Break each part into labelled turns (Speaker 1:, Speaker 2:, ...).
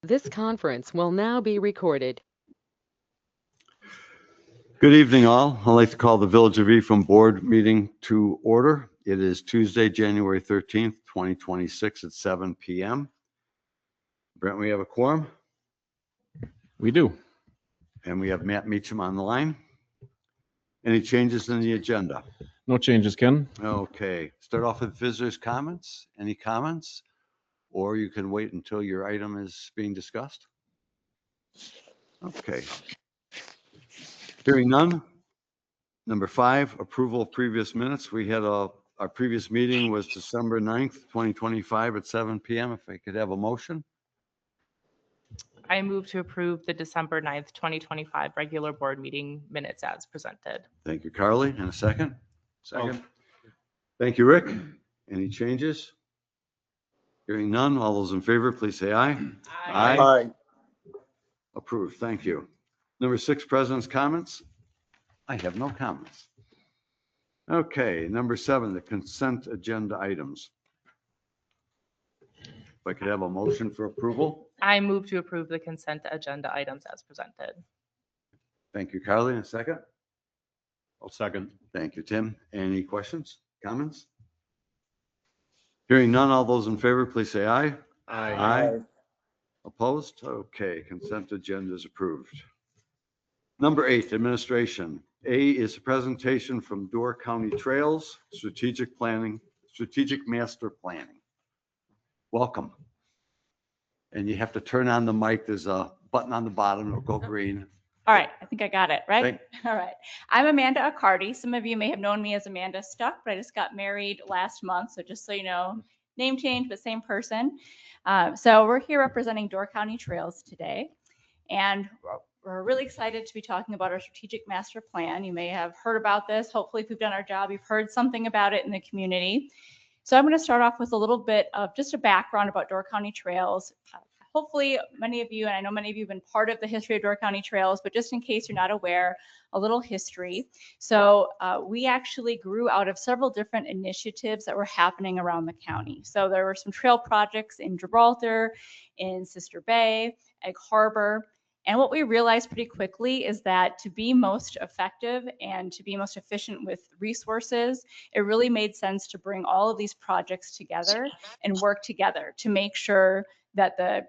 Speaker 1: This conference will now be recorded.
Speaker 2: Good evening, all. I'd like to call the Village of Ephraim Board meeting to order. It is Tuesday, January 13th, 2026 at 7 p.m. Brent, we have a quorum,
Speaker 3: We do.
Speaker 2: and we have Matt Meacham on the line. Any changes in the agenda?
Speaker 3: No changes, Ken.
Speaker 2: Okay, start off with visitors' comments. Any comments? Or you can wait until your item is being discussed. Okay. Hearing none. Number 5, approval of previous minutes. We had our previous meeting was December 9th, 2025 at 7 p.m. If I could have a motion.
Speaker 4: I move to approve the December 9th, 2025 regular board meeting minutes as presented.
Speaker 2: Thank you, Carly. And a second? Second. Thank you, Rick. Any changes? Hearing none. All those in favor, please say aye.
Speaker 5: Aye.
Speaker 2: Approved. Thank you. Number 6, president's comments. I have no comments. Okay, number 7, the consent agenda items. If I could have a motion for approval.
Speaker 4: I move to approve the consent agenda items as presented.
Speaker 2: Thank you, Carly. And a second?
Speaker 5: I'll second.
Speaker 2: Thank you, Tim. Any questions, comments? Hearing none, all those in favor, please say aye. Aye. Opposed? Okay, consent agenda is approved. Number 8, administration. A is a presentation from Door County Trails, strategic master planning. Welcome. And you have to turn on the mic. There's a button on the bottom. It'll go green.
Speaker 6: All right, I think I got it, right?
Speaker 2: Thank-
Speaker 6: All right. I'm Amanda Accardi. Some of you may have known me as Amanda Stuck, but I just got married last month. So just so you know, name change, but same person. So we're here representing Door County Trails today. And we're really excited to be talking about our strategic master plan. You may have heard about this. Hopefully, if we've done our job, you've heard something about it in the community. So I'm going to start off with a little bit of just a background about Door County Trails. Hopefully many of you, and I know many of you have been part of the history of Door County Trails, but just in case you're not aware, a little history. So we actually grew out of several different initiatives that were happening around the county. So there were some trail projects in Gibraltar, in Sister Bay, Egg Harbor. And what we realized pretty quickly is that to be most effective and to be most efficient with resources, it really made sense to bring all of these projects together and work together to make sure that the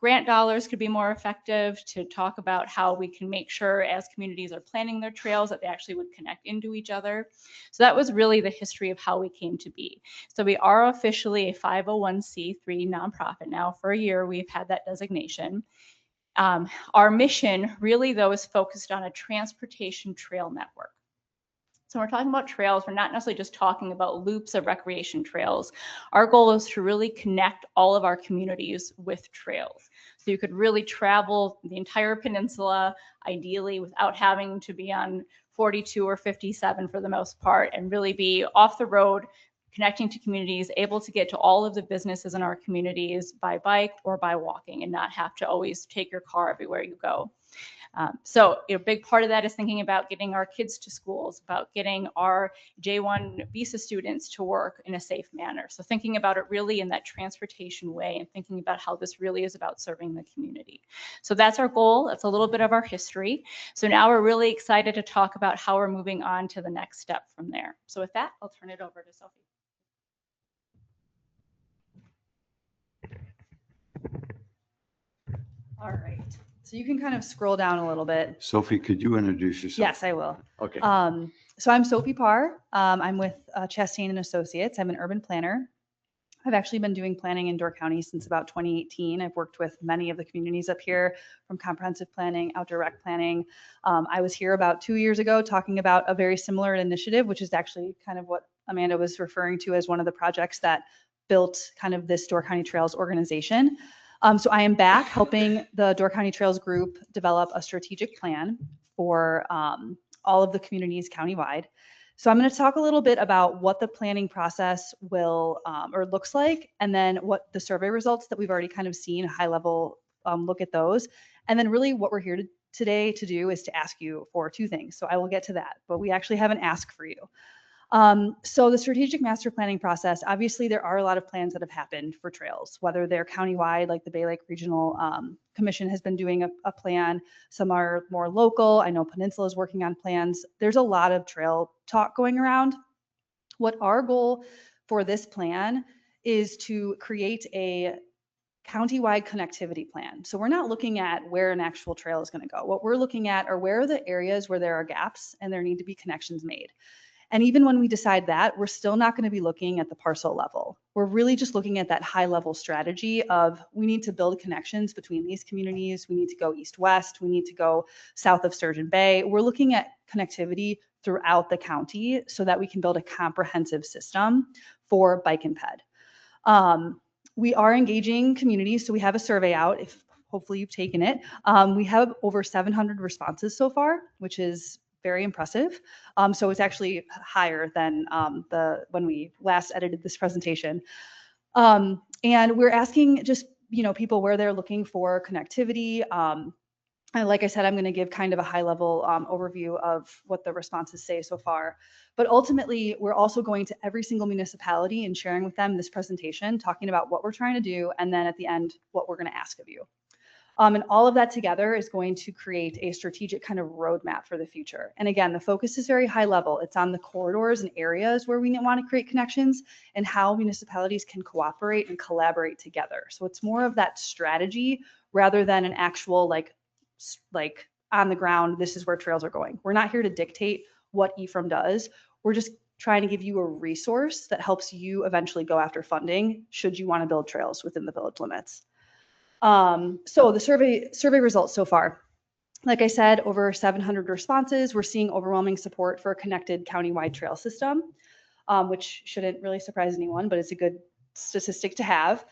Speaker 6: grant dollars could be more effective, to talk about how we can make sure as communities are planning their trails that they actually would connect into each other. So that was really the history of how we came to be. So we are officially a 501c3 nonprofit now. For a year, we've had that designation. Our mission really, though, is focused on a transportation trail network. So when we're talking about trails, we're not necessarily just talking about loops of recreation trails. Our goal is to really connect all of our communities with trails. So you could really travel the entire peninsula, ideally, without having to be on 42 or 57 for the most part, and really be off the road, connecting to communities, able to get to all of the businesses in our communities by bike or by walking, and not have to always take your car everywhere you go. So a big part of that is thinking about getting our kids to schools, about getting our J1 visa students to work in a safe manner. So thinking about it really in that transportation way and thinking about how this really is about serving the community. So that's our goal. That's a little bit of our history. So now we're really excited to talk about how we're moving on to the next step from there. So with that, I'll turn it over to Sophie.
Speaker 7: All right. So you can kind of scroll down a little bit.
Speaker 2: Sophie, could you introduce yourself?
Speaker 7: Yes, I will.
Speaker 2: Okay.
Speaker 7: So I'm Sophie Parr. I'm with Chastain and Associates. I'm an urban planner. I've actually been doing planning in Door County since about 2018. I've worked with many of the communities up here, from comprehensive planning, outdoor rec planning. I was here about 2 years ago talking about a very similar initiative, which is actually kind of what Amanda was referring to as one of the projects that built kind of this Door County Trails organization. So I am back helping the Door County Trails group develop a strategic plan for all of the communities countywide. So I'm going to talk a little bit about what the planning process will or looks like, and then what the survey results that we've already kind of seen, a high level look at those. And then really what we're here today to do is to ask you for 2 things. So I will get to that, but we actually have an ask for you. So the strategic master planning process, obviously there are a lot of plans that have happened for trails, whether they're countywide, like the Bay Lake Regional Commission has been doing a plan. Some are more local. I know Peninsula is working on plans. There's a lot of trail talk going around. What our goal for this plan is to create a countywide connectivity plan. So we're not looking at where an actual trail is going to go. What we're looking at are where are the areas where there are gaps and there need to be connections made. And even when we decide that, we're still not going to be looking at the parcel level. We're really just looking at that high level strategy of we need to build connections between these communities. We need to go east-west. We need to go south of Sturgeon Bay. We're looking at connectivity throughout the county so that we can build a comprehensive system for bike and ped. We are engaging communities. So we have a survey out. If hopefully you've taken it. We have over 700 responses so far, which is very impressive. So it's actually higher than when we last edited this presentation. And we're asking just, people where they're looking for connectivity. And like I said, I'm going to give kind of a high level overview of what the responses say so far. But ultimately, we're also going to every single municipality and sharing with them this presentation, talking about what we're trying to do, and then at the end, what we're going to ask of you. And all of that together is going to create a strategic kind of roadmap for the future. And again, the focus is very high level. It's on the corridors and areas where we want to create connections and how municipalities can cooperate and collaborate together. So it's more of that strategy rather than an actual like on the ground, this is where trails are going. We're not here to dictate what EFRM does. We're just trying to give you a resource that helps you eventually go after funding should you want to build trails within the village limits. So the survey results so far, like I said, over 700 responses. We're seeing overwhelming support for a connected countywide trail system, which shouldn't really surprise anyone, but it's a good statistic to have.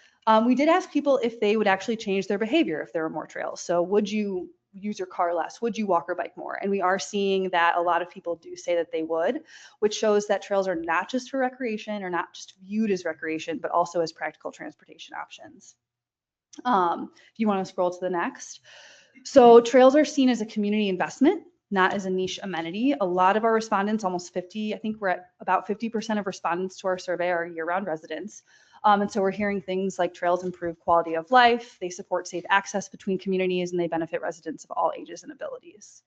Speaker 7: We did ask people if they would actually change their behavior if there were more trails. So would you use your car less? Would you walk or bike more? And we are seeing that a lot of people do say that they would, which shows that trails are not just for recreation or not just viewed as recreation, but also as practical transportation options. If you want to scroll to the next. So trails are seen as a community investment, not as a niche amenity. A lot of our respondents, almost 50, I think we're at about 50% of respondents to our survey are year-round residents. And so we're hearing things like trails improve quality of life, they support safe access between communities, and they benefit residents of all ages and abilities.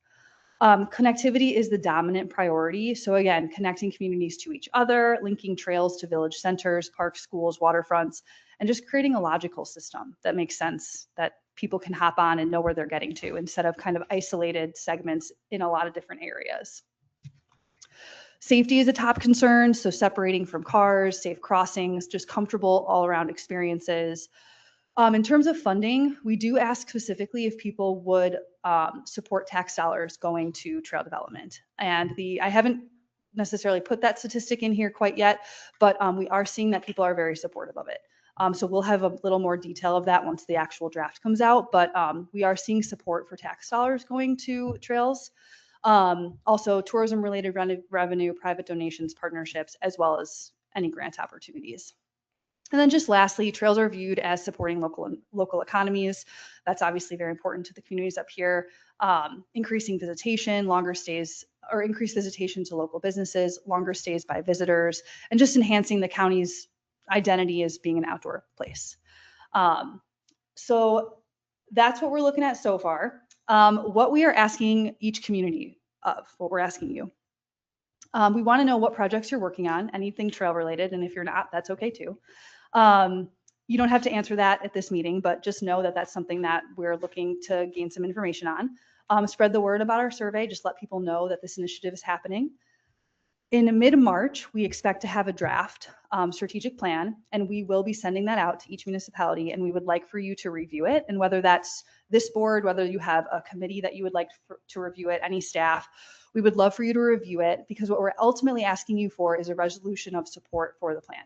Speaker 7: Connectivity is the dominant priority. So again, connecting communities to each other, linking trails to village centers, parks, schools, waterfronts, and just creating a logical system that makes sense, that people can hop on and know where they're getting to instead of kind of isolated segments in a lot of different areas. Safety is a top concern, so separating from cars, safe crossings, just comfortable all-around experiences. In terms of funding, we do ask specifically if people would support tax dollars going to trail development. And I haven't necessarily put that statistic in here quite yet, but we are seeing that people are very supportive of it. So we'll have a little more detail of that once the actual draft comes out, but we are seeing support for tax dollars going to trails. Also tourism-related revenue, private donations, partnerships, as well as any grant opportunities. And then just lastly, trails are viewed as supporting local economies. That's obviously very important to the communities up here. Increasing visitation, longer stays, or increased visitation to local businesses, longer stays by visitors, and just enhancing the county's identity as being an outdoor place. So that's what we're looking at so far. What we are asking each community of, what we're asking you. We want to know what projects you're working on, anything trail related, and if you're not, that's okay too. You don't have to answer that at this meeting, but just know that that's something that we're looking to gain some information on. Spread the word about our survey, just let people know that this initiative is happening. In mid-March, we expect to have a draft strategic plan, and we will be sending that out to each municipality, and we would like for you to review it. And whether that's this board, whether you have a committee that you would like to review it, any staff, we would love for you to review it, because what we're ultimately asking you for is a resolution of support for the plan.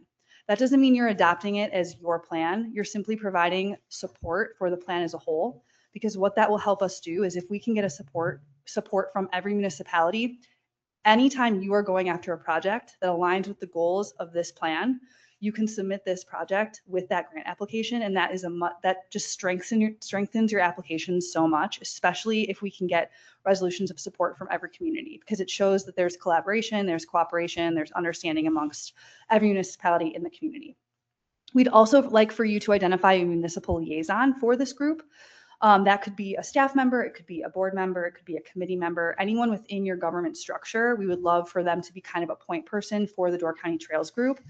Speaker 7: That doesn't mean you're adopting it as your plan. You're simply providing support for the plan as a whole, because what that will help us do is if we can get a support from every municipality, anytime you are going after a project that aligns with the goals of this plan, you can submit this project with that grant application, and that is that just strengthens your application so much, especially if we can get resolutions of support from every community, because it shows that there's collaboration, there's cooperation, there's understanding amongst every municipality in the community. We'd also like for you to identify a municipal liaison for this group. That could be a staff member, it could be a board member, it could be a committee member, anyone within your government structure. We would love for them to be kind of a point person for the Door County Trails group,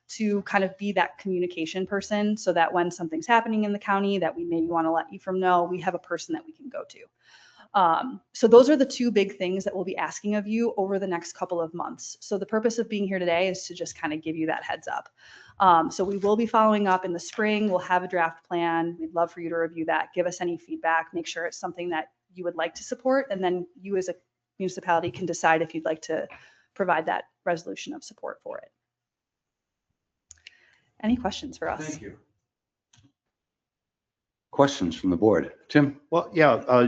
Speaker 7: to kind of be that communication person, so that when something's happening in the county that we maybe want to let you from know, we have a person that we can go to. So those are the two big things that we'll be asking of you over the next couple of months. So the purpose of being here today is to just kind of give you that heads up. So we will be following up in the spring. We'll have a draft plan. We'd love for you to review that, give us any feedback, make sure it's something that you would like to support, and then you as a municipality can decide if you'd like to provide that resolution of support for it. Any questions for us?
Speaker 2: Thank you. Questions from the board? Tim?
Speaker 5: Well, yeah,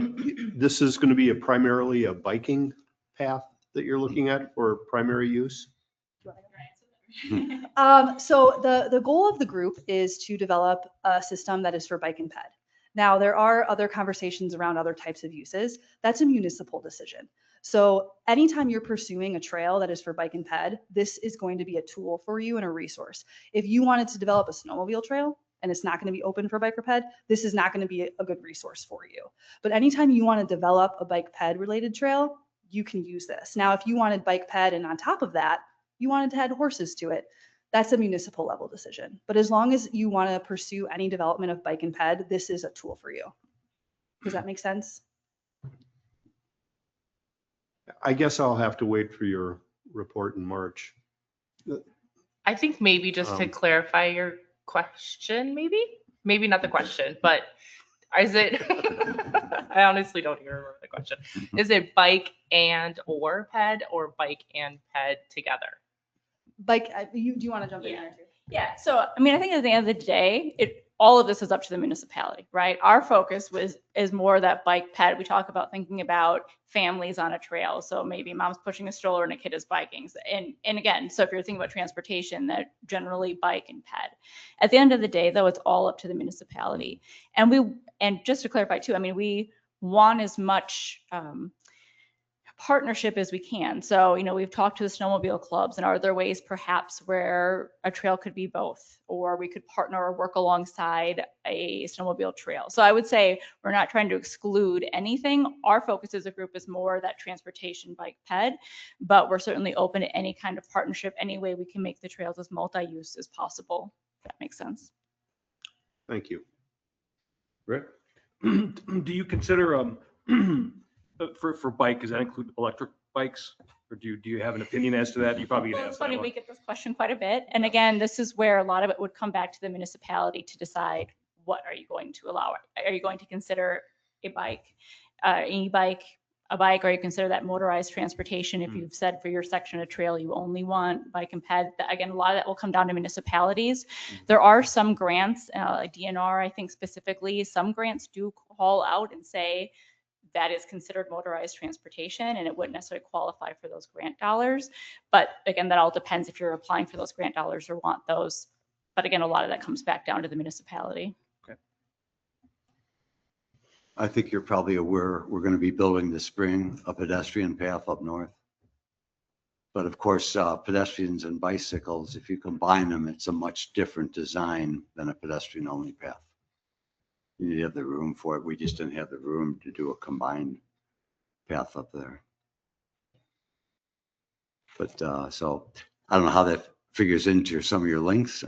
Speaker 5: this is going to be primarily a biking path that you're looking at for primary use?
Speaker 7: So the goal of the group is to develop a system that is for bike and ped. Now, there are other conversations around other types of uses. That's a municipal decision. So anytime you're pursuing a trail that is for bike and ped, this is going to be a tool for you and a resource. If you wanted to develop a snowmobile trail and it's not going to be open for bike or ped, this is not going to be a good resource for you. But anytime you want to develop a bike ped related trail, you can use this. Now, if you wanted bike ped and on top of that, you wanted to add horses to it, that's a municipal level decision. But as long as you want to pursue any development of bike and ped, this is a tool for you. Does that make sense?
Speaker 5: I guess I'll have to wait for your report in March.
Speaker 4: I think maybe just to clarify your question, maybe not the question, but is it, I honestly don't even remember the question. Is it bike and or ped, or bike and ped together?
Speaker 7: Bike, do you want to jump in there too?
Speaker 6: Yeah, so I mean, I think at the end of the day, all of this is up to the municipality, right? Our focus is more that bike ped. We talk about thinking about families on a trail. So maybe mom's pushing a stroller and a kid is biking. And again, so if you're thinking about transportation, that generally bike and ped. At the end of the day, though, it's all up to the municipality. And just to clarify too, I mean, we want as much partnership as we can. So, we've talked to the snowmobile clubs, and are there ways perhaps where a trail could be both, or we could partner or work alongside a snowmobile trail. So I would say we're not trying to exclude anything. Our focus as a group is more that transportation bike ped, but we're certainly open to any kind of partnership, any way we can make the trails as multi-use as possible. If that makes sense.
Speaker 5: Thank you.
Speaker 2: Rick?
Speaker 8: Do you consider for bike, does that include electric bikes, or do you have an opinion as to that? You probably
Speaker 6: Well,
Speaker 8: can
Speaker 6: it's
Speaker 8: answer that
Speaker 6: funny,
Speaker 8: one.
Speaker 6: we get this question quite a bit. And again, this is where a lot of it would come back to the municipality to decide, what are you going to allow? Are you going to consider a bike, e-bike, a bike, or you consider that motorized transportation? If you've said for your section of trail, you only want bike and ped, again, a lot of that will come down to municipalities. There are some grants, like DNR, I think specifically, some grants do call out and say, that is considered motorized transportation, and it wouldn't necessarily qualify for those grant dollars. But again, that all depends if you're applying for those grant dollars or want those. But again, a lot of that comes back down to the municipality.
Speaker 2: I think you're probably aware, we're going to be building this spring a pedestrian path up north. But of course, pedestrians and bicycles, if you combine them, it's a much different design than a pedestrian only path. You need to have the room for it. We just didn't have the room to do a combined path up there. But so I don't know how that figures into some of your links.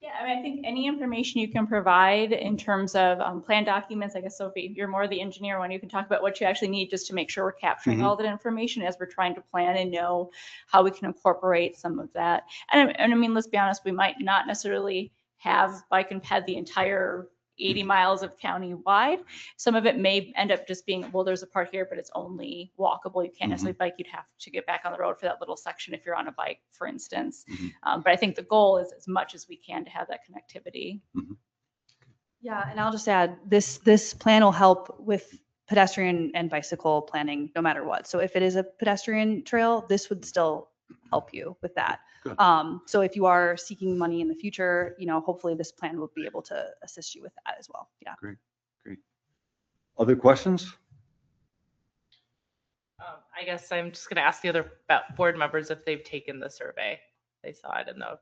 Speaker 6: Yeah, I mean, I think any information you can provide in terms of plan documents, I guess, Sophie, you're more the engineer one. You can talk about what you actually need just to make sure we're capturing all that information as we're trying to plan and know how we can incorporate some of that. And I mean, let's be honest, we might not necessarily have bike and ped the entire 80 miles of county wide. Some of it may end up just being, well, there's a part here, but it's only walkable. You can't necessarily bike. You'd have to get back on the road for that little section if you're on a bike, for instance. But I think the goal is as much as we can to have that connectivity.
Speaker 7: Yeah, and I'll just add, this plan will help with pedestrian and bicycle planning no matter what. So if it is a pedestrian trail, this would still help you with that.
Speaker 2: Good.
Speaker 7: So if you are seeking money in the future, hopefully this plan will be able to assist you with that as well. Yeah.
Speaker 2: Great. Other questions?
Speaker 4: I guess I'm just going to ask the other board members if they've taken the survey. They saw it in the.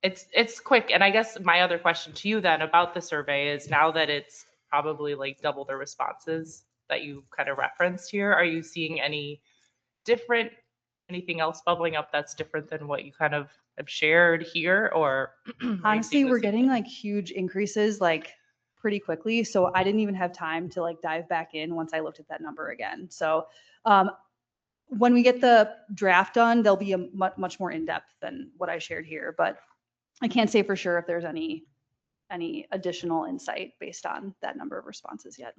Speaker 4: It's quick, and I guess my other question to you then about the survey is, now that it's probably like double the responses that you kind of referenced here, are you seeing anything else bubbling up that's different than what you kind of have shared here, or? are you
Speaker 7: Honestly,
Speaker 4: seeing the
Speaker 7: we're
Speaker 4: same
Speaker 7: getting
Speaker 4: thing?
Speaker 7: like huge increases like pretty quickly. So I didn't even have time to like dive back in once I looked at that number again. So when we get the draft done, there'll be a much more in-depth than what I shared here, but I can't say for sure if there's any additional insight based on that number of responses yet.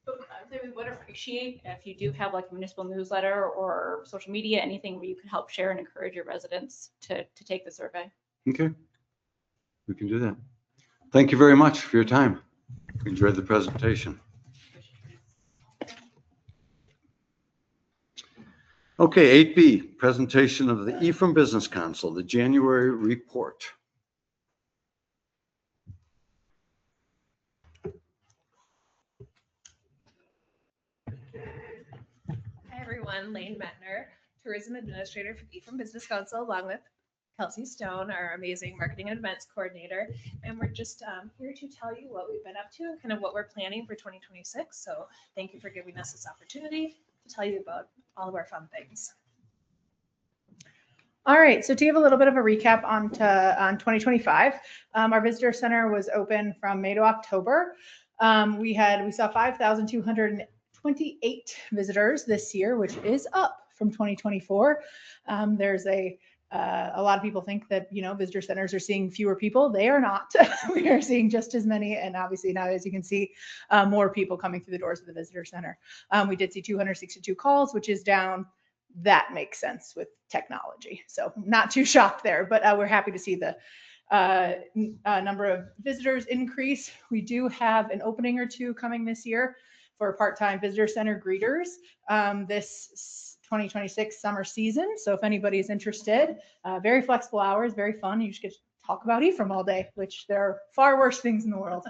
Speaker 6: We would appreciate if you do have like a municipal newsletter or social media, anything where you can help share and encourage your residents to take the survey.
Speaker 2: Okay. We can do that. Thank you very much for your time. Enjoyed the presentation. Okay, 8B, presentation of the Ephraim Business Council, the January report.
Speaker 9: Hi, everyone. Lane Metner, Tourism Administrator for Ephraim Business Council, along with Kelsey Stone, our amazing Marketing and Events Coordinator. And we're just here to tell you what we've been up to and kind of what we're planning for 2026. So thank you for giving us this opportunity to tell you about all of our fun things. All right, so to give a little bit of a recap on 2025, our visitor center was open from May to October. We saw 5,228 visitors this year, which is up from 2024. There's a lot of people think that, visitor centers are seeing fewer people. They are not. We are seeing just as many. And obviously now, as you can see, more people coming through the doors of the visitor center. We did see 262 calls, which is down. That makes sense with technology. So not too shocked there, but we're happy to see the number of visitors increase. We do have an opening or two coming this year for part-time visitor center greeters this 2026 summer season. So if anybody's interested, very flexible hours, very fun. You just get to talk about Ephraim all day, which there are far worse things in the world.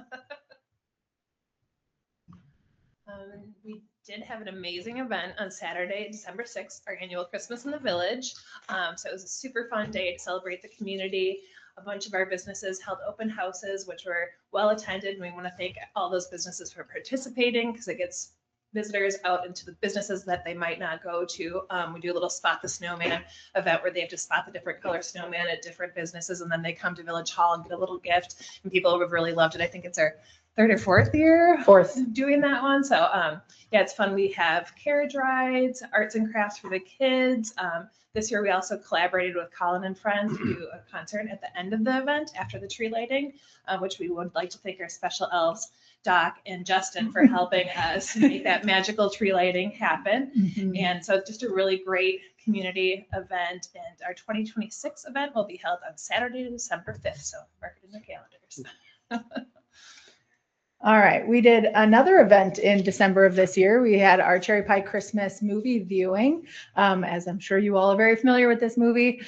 Speaker 9: We did have an amazing event on Saturday, December 6th, our annual Christmas in the Village. So it was a super fun day to celebrate the community. A bunch of our businesses held open houses, which were well attended. And we want to thank all those businesses for participating, because it gets visitors out into the businesses that they might not go to. We do a little Spot the Snowman event where they have to spot the different color snowman at different businesses, and then they come to Village Hall and get a little gift. And people have really loved it. I think it's our third or fourth year doing that one. So yeah, it's fun. We have carriage rides, arts and crafts for the kids. This year we also collaborated with Colin and Friends to do a concert at the end of the event after the tree lighting, which we would like to thank our special elves, Doc and Justin, for helping us make that magical tree lighting happen. Mm-hmm. And so just a really great community event. And our 2026 event will be held on Saturday, December 5th. So mark it in your calendars. All right, we did another event in December of this year. We had our Cherry Pie Christmas movie viewing. As I'm sure you all are very familiar with this movie.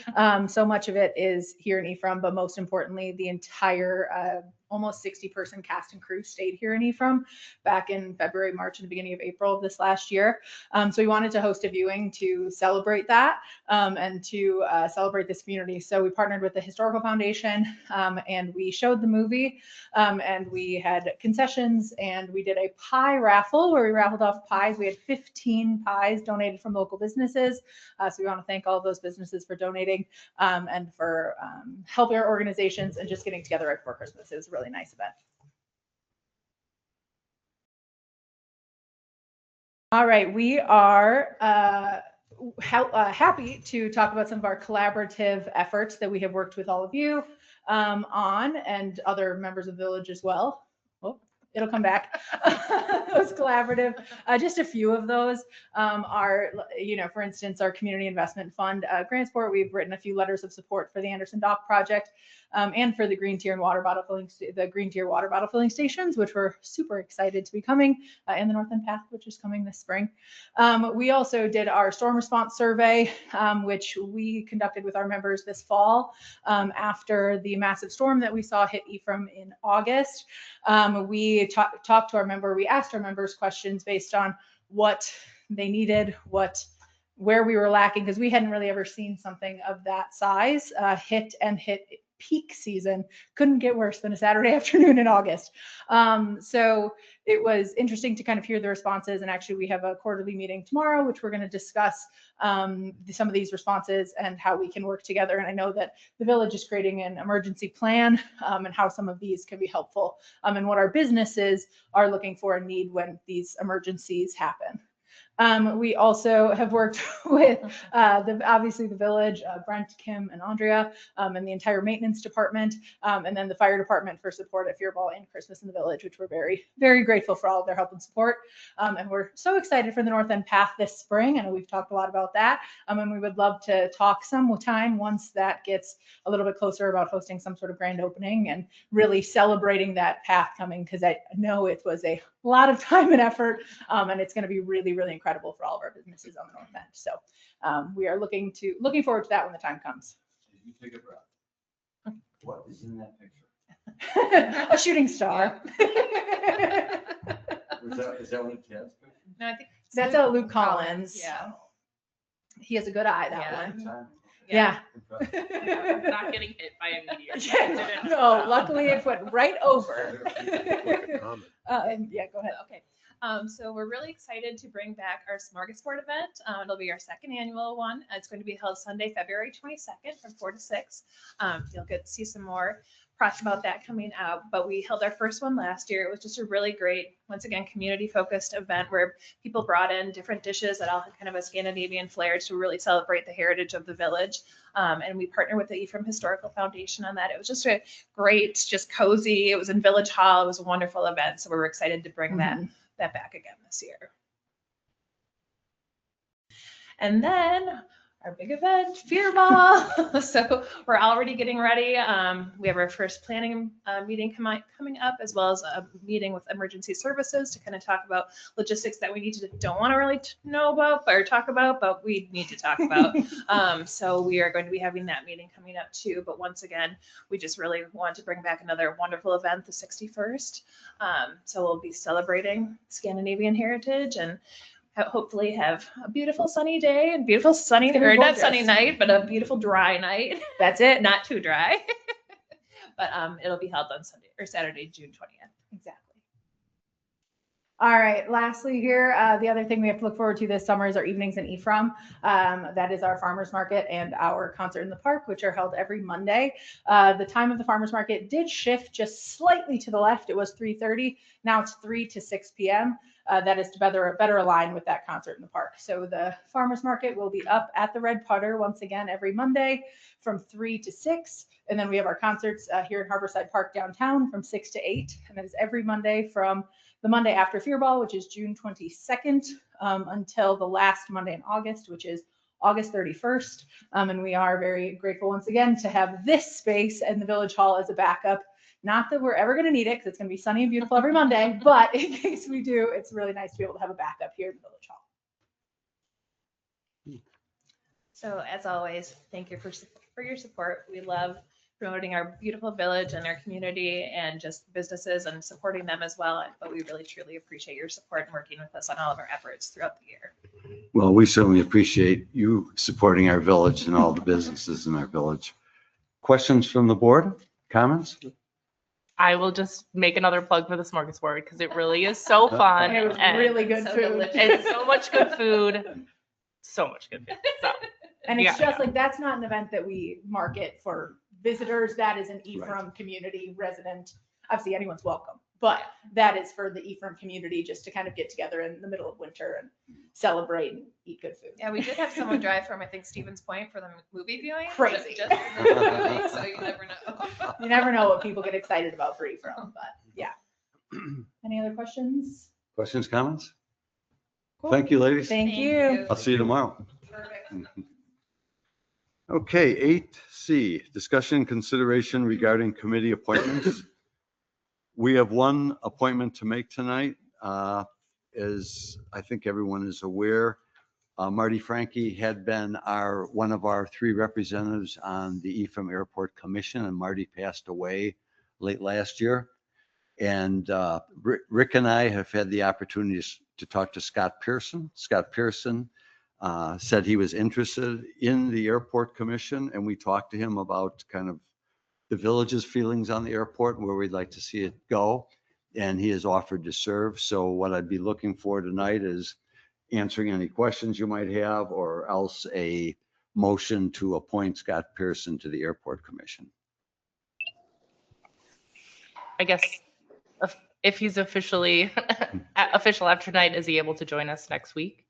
Speaker 9: So much of it is here in Ephraim, but most importantly, the entire almost 60-person cast and crew stayed here in Ephraim back in February, March, and the beginning of April of this last year. So we wanted to host a viewing to celebrate that and to celebrate this community. So we partnered with the Historical Foundation and we showed the movie and we had concessions, and we did a pie raffle where we raffled off pies. We had 15 pies donated from local businesses. So we want to thank all of those businesses for donating and for helping our organizations and just getting together right before Christmas. It was a really nice event. All right, we are happy to talk about some of our collaborative efforts that we have worked with all of you on, and other members of the village as well. Oh,
Speaker 10: it'll come back. Those collaborative, just a few of those are, for instance, our community investment fund, Grantsport. We've written a few letters of support for the Anderson Dock project and for the Green Tier and water bottle filling stations, which we're super excited to be coming, and the North End Path, which is coming this spring. We also did our storm response survey, which we conducted with our members this fall after the massive storm that we saw hit Ephraim in August. We talked to our member, we asked our members questions based on what they needed, where we were lacking, because we hadn't really ever seen something of that size hit peak season. Couldn't get worse than a Saturday afternoon in August. So it was interesting to kind of hear the responses. And actually we have a quarterly meeting tomorrow, which we're going to discuss some of these responses and how we can work together. And I know that the village is creating an emergency plan and how some of these can be helpful and what our businesses are looking for and need when these emergencies happen. We also have worked with obviously the village, Brent, Kim, and Andrea, and the entire maintenance department, and then the fire department for support at Fearball and Christmas in the Village, which we're very, very grateful for all of their help and support. And we're so excited for the North End Path this spring. I know we've talked a lot about that, and we would love to talk some time once that gets a little bit closer about hosting some sort of grand opening and really celebrating that path coming, because I know it was a lot of time and effort, and it's going to be really, really incredible for all of our businesses on the North End. So we are looking forward to that when the time comes.
Speaker 2: You take a breath. What is in that picture?
Speaker 10: A shooting star.
Speaker 2: Is that what Ted's picture?
Speaker 4: No, I think
Speaker 10: That's a Luke Collins.
Speaker 4: Yeah.
Speaker 10: He has a good eye, that
Speaker 4: Yeah.
Speaker 10: one.
Speaker 4: Yeah.
Speaker 10: Yeah.
Speaker 4: Not getting hit by a meteor.
Speaker 10: No, luckily it went right over. And yeah, go ahead.
Speaker 9: Okay. So we're really excited to bring back our Smorgasbord event. It'll be our second annual one. It's going to be held Sunday, February 22nd from 4 to 6. You'll get to see some more press about that coming out, but we held our first one last year. It was just a really great, once again, community focused event where people brought in different dishes that all had kind of a Scandinavian flair to really celebrate the heritage of the village. And we partnered with the Ephraim Historical Foundation on that. It was just a great, just cozy. It was in Village Hall. It was a wonderful event. So we're excited to bring that back again this year. And then our big event, Fearball. So we're already getting ready. We have our first planning meeting coming up, as well as a meeting with emergency services to kind of talk about logistics that we don't want to really know about or talk about, but we need to talk about. So we are going to be having that meeting coming up too. But once again, we just really want to bring back another wonderful event, the 61st. So we'll be celebrating Scandinavian heritage and hopefully have a beautiful sunny day and beautiful sunny, or not sunny night, but a beautiful dry night.
Speaker 10: That's it.
Speaker 9: Not too dry. But it'll be held on Sunday or Saturday, June 20th.
Speaker 10: Exactly. All right. Lastly here, the other thing we have to look forward to this summer is our evenings in Ephraim. That is our farmers market and our concert in the park, which are held every Monday. The time of the farmers market did shift just slightly to the left. It was 3:30. Now it's 3 to 6 p.m. That is to better align with that concert in the park. So the farmers market will be up at the Red Putter once again every Monday from 3 to 6. And then we have our concerts here in Harborside Park downtown from 6 to 8. And that is every Monday from the Monday after Fearball, which is June 22nd, until the last Monday in August, which is August 31st. And we are very grateful once again to have this space and the Village Hall as a backup. Not that we're ever going to need it because it's going to be sunny and beautiful every Monday, but in case we do, it's really nice to be able to have a backup here in the Village Hall.
Speaker 9: So as always, thank you for your support. We love promoting our beautiful village and our community and just businesses and supporting them as well. But we really, truly appreciate your support and working with us on all of our efforts throughout the year.
Speaker 2: Well, we certainly appreciate you supporting our village and all the businesses in our village. Questions from the board? Comments?
Speaker 4: I will just make another plug for the Smorgasbord because it really is so fun.
Speaker 10: And it was really good
Speaker 9: so
Speaker 10: food.
Speaker 9: delicious.
Speaker 4: It's so much good food. So much good food. So,
Speaker 10: And it's
Speaker 4: Yeah.
Speaker 10: just like, that's not an event that we market for visitors. That is an Ephraim community resident. Obviously, anyone's welcome, but that is for the Ephraim community just to kind of get together in the middle of winter and celebrate and eat good food.
Speaker 9: Yeah, we did have someone drive from, I think, Stevens Point for the movie viewing.
Speaker 10: Crazy.
Speaker 9: Just for the movie, so you never know.
Speaker 10: You never know what people get excited about for Ephraim, but yeah. Any other questions?
Speaker 2: Questions, comments?
Speaker 10: Cool.
Speaker 2: Thank you, ladies.
Speaker 10: Thank you.
Speaker 2: I'll see you tomorrow.
Speaker 9: Perfect.
Speaker 2: Okay, 8C, discussion and consideration regarding committee appointments. We have one appointment to make tonight. As I think everyone is aware, Marty Franke had been one of our 3 representatives on the Ephraim Airport Commission, and Marty passed away late last year. And Rick and I have had the opportunity to talk to Scott Pearson. Scott Pearson said he was interested in the Airport Commission, and we talked to him about kind of the village's feelings on the airport and where we'd like to see it go. And he has offered to serve. So what I'd be looking for tonight is answering any questions you might have, or else a motion to appoint Scott Pearson to the Airport Commission.
Speaker 4: I guess if he's official after tonight, is he able to join us next week?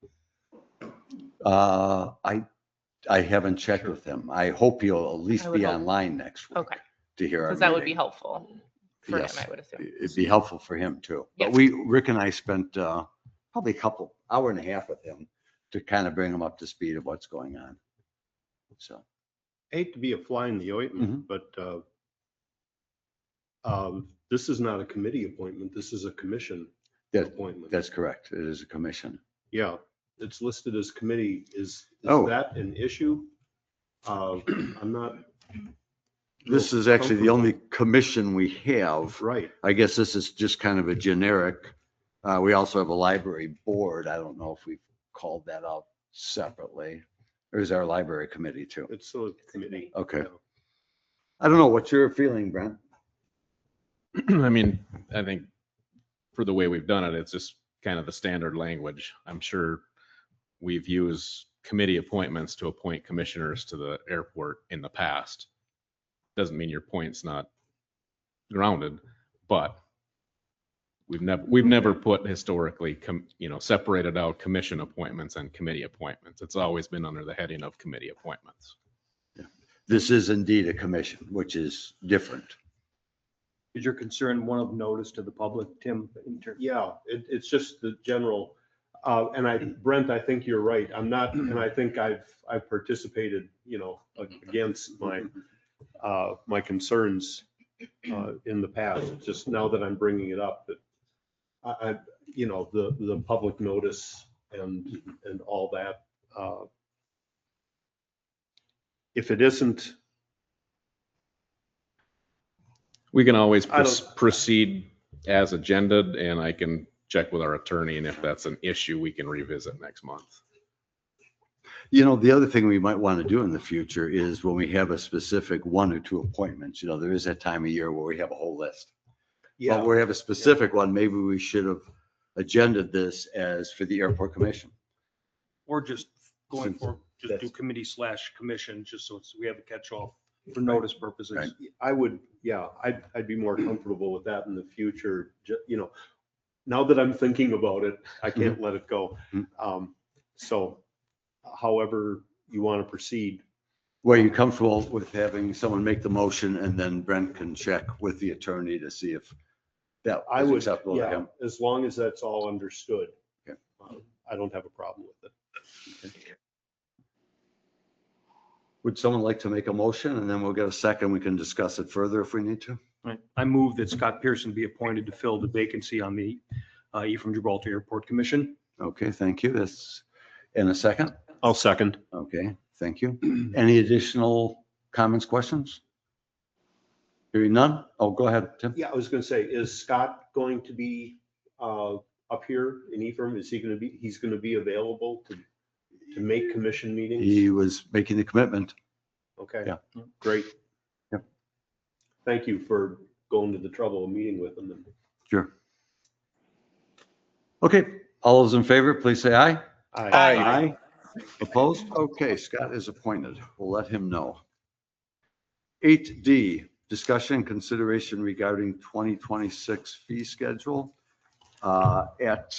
Speaker 2: I haven't checked with him. I hope he'll at least
Speaker 4: I would
Speaker 2: be
Speaker 4: hope.
Speaker 2: online next week.
Speaker 4: Okay,
Speaker 2: To hear our
Speaker 4: because that would be
Speaker 2: meeting.
Speaker 4: helpful for him,
Speaker 2: Yes.
Speaker 4: I would assume.
Speaker 2: It'd be helpful for him too. But
Speaker 4: Yes.
Speaker 2: Rick and I spent probably hour and a half with him to kind of bring him up to speed of what's going on. So,
Speaker 5: Hate to be a fly in the ointment, but this is not a committee appointment. This is a commission
Speaker 2: That-
Speaker 5: appointment.
Speaker 2: that's correct. It is a commission.
Speaker 5: Yeah, it's listed as committee. Is
Speaker 2: Oh.
Speaker 5: that an issue? I'm not.
Speaker 2: This
Speaker 5: real
Speaker 2: is actually the only
Speaker 5: comfortable.
Speaker 2: commission we have.
Speaker 5: Right.
Speaker 2: I guess this is just kind of a generic. We also have a library board. I don't know if we've called that out separately. Or is our library committee too?
Speaker 5: It's still a committee.
Speaker 2: Okay.
Speaker 5: Yeah.
Speaker 2: I don't know. What's your feeling, Brent?
Speaker 3: I mean, I think for the way we've done it, it's just kind of the standard language. I'm sure we've used committee appointments to appoint commissioners to the airport in the past. Doesn't mean your point's not grounded, but we've never put historically, separated out commission appointments and committee appointments. It's always been under the heading of committee appointments.
Speaker 2: This is indeed a commission, which is different.
Speaker 8: Is your concern one of notice to the public, Tim?
Speaker 5: Yeah, it's just the general, Brent, I think you're right. I'm not, and I think I've participated, against my concerns in the past. It's just now that I'm bringing it up, that the public notice and all that. If it isn't,
Speaker 3: We can always
Speaker 5: I don't-
Speaker 3: proceed as agended, and I can check with our attorney, and if that's an issue, we can revisit next month.
Speaker 2: The other thing we might want to do in the future is when we have a specific 1 or 2 appointments, there is that time of year where we have a whole list.
Speaker 5: yeah.
Speaker 2: But where we have a specific one, maybe we should have agended this as for the airport commission.
Speaker 8: Or just going
Speaker 2: Since
Speaker 8: for, just do
Speaker 2: that's-
Speaker 8: committee/commission, just so we have a catch-all for notice purposes.
Speaker 2: Right.
Speaker 5: I would, I'd be more comfortable with that in the future. Now that I'm thinking about it, I can't let it go. So however you want to proceed.
Speaker 2: Were you comfortable with having someone make the motion and then Brent can check with the attorney to see if that
Speaker 5: I
Speaker 2: was
Speaker 5: would,
Speaker 2: acceptable to
Speaker 5: yeah,
Speaker 2: him?
Speaker 5: as long as that's all understood.
Speaker 2: Okay.
Speaker 5: I don't have a problem with it.
Speaker 2: Would someone like to make a motion and then we'll get a second? We can discuss it further if we need to.
Speaker 8: Right. I move that Scott Pearson be appointed to fill the vacancy on the Ephraim Gibraltar Airport Commission.
Speaker 2: Okay, thank you. That's in a second.
Speaker 5: I'll second.
Speaker 2: Okay, thank you. Any additional comments, questions? Hearing none? Oh, go ahead, Tim.
Speaker 5: Yeah, I was gonna say, is Scott going to be up here in Ephraim? Is he gonna be, he's gonna be available to make commission meetings?
Speaker 2: He was making the commitment.
Speaker 5: Okay.
Speaker 2: Yeah.
Speaker 5: Great.
Speaker 2: Yep.
Speaker 5: Thank you for going to the trouble of meeting with him.
Speaker 2: Sure. Okay, all those in favor, please say aye.
Speaker 5: Aye.
Speaker 2: Opposed? Okay, Scott is appointed. We'll let him know. 8D, discussion and consideration regarding 2026 fee schedule. At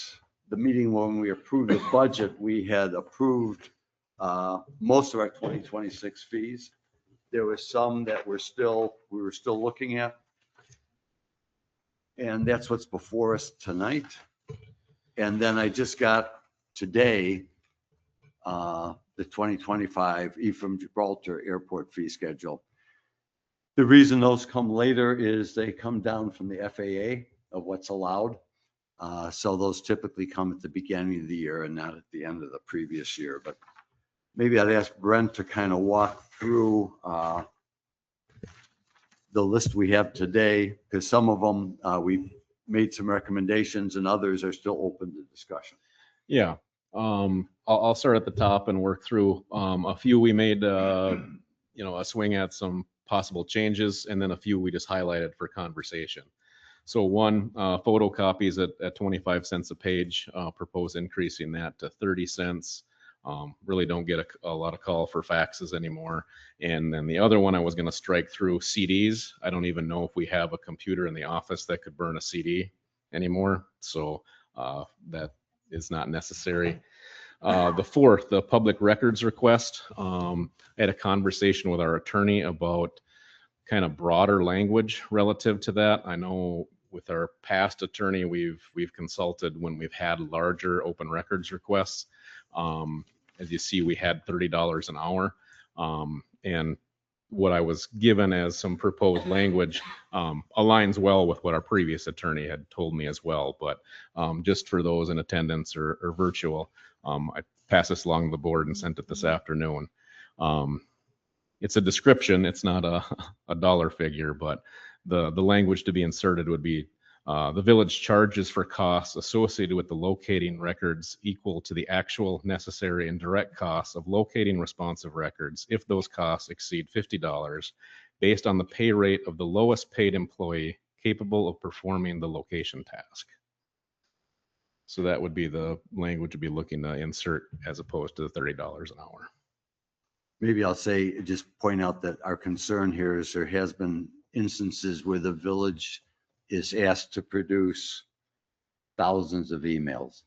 Speaker 2: the meeting when we approved the budget, we had approved most of our 2026 fees. There were some that we were still looking at. And that's what's before us tonight. And then I just got today the 2025 Ephraim Gibraltar Airport fee schedule. The reason those come later is they come down from the FAA of what's allowed. So those typically come at the beginning of the year and not at the end of the previous year. But maybe I'd ask Brent to kind of walk through the list we have today, because some of them we've made some recommendations and others are still open to discussion.
Speaker 3: Yeah. I'll start at the top and work through a few we made, a swing at some possible changes, and then a few we just highlighted for conversation. So one, photocopies at 25 cents a page, propose increasing that to 30 cents. Really don't get a lot of call for faxes anymore. And then the other one I was going to strike through CDs. I don't even know if we have a computer in the office that could burn a CD anymore. So that is not necessary. The fourth, the public records request. I had a conversation with our attorney about kind of broader language relative to that. I know with our past attorney, we've consulted when we've had larger open records requests. As you see, we had $30 an hour. And what I was given as some proposed language aligns well with what our previous attorney had told me as well. But just for those in attendance or virtual, I passed this along to the board and sent it this afternoon. It's a description. It's not a dollar figure, but the language to be inserted would be the village charges for costs associated with the locating records equal to the actual, necessary, and direct costs of locating responsive records if those costs exceed $50 based on the pay rate of the lowest paid employee capable of performing the location task. So that would be the language to be looking to insert as opposed to the $30 an hour.
Speaker 2: Maybe I'll say, just point out that our concern here is there has been instances where the village is asked to produce thousands of emails.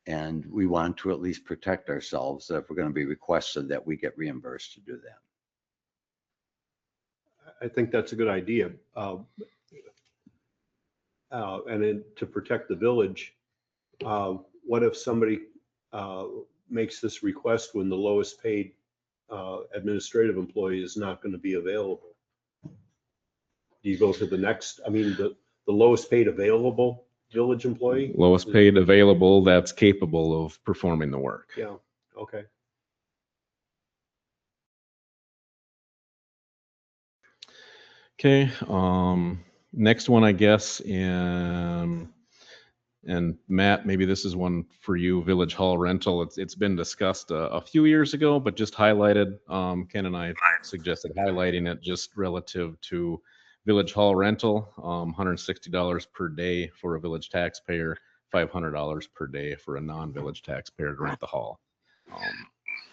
Speaker 2: And we want to at least protect ourselves that if we're going to be requested that we get reimbursed to do that.
Speaker 5: I think that's a good idea. And then to protect the village, what if somebody makes this request when the lowest paid administrative employee is not going to be available? Do you go to the next, the lowest paid available village employee?
Speaker 3: Lowest paid available that's capable of performing the work.
Speaker 5: Yeah, okay.
Speaker 3: Okay, next one, I guess, and Matt, maybe this is one for you, Village Hall rental. It's been discussed a few years ago, but just highlighted. Ken and I suggested highlighting it just relative to Village Hall rental, $160 per day for a village taxpayer, $500 per day for a non-village taxpayer to rent the hall.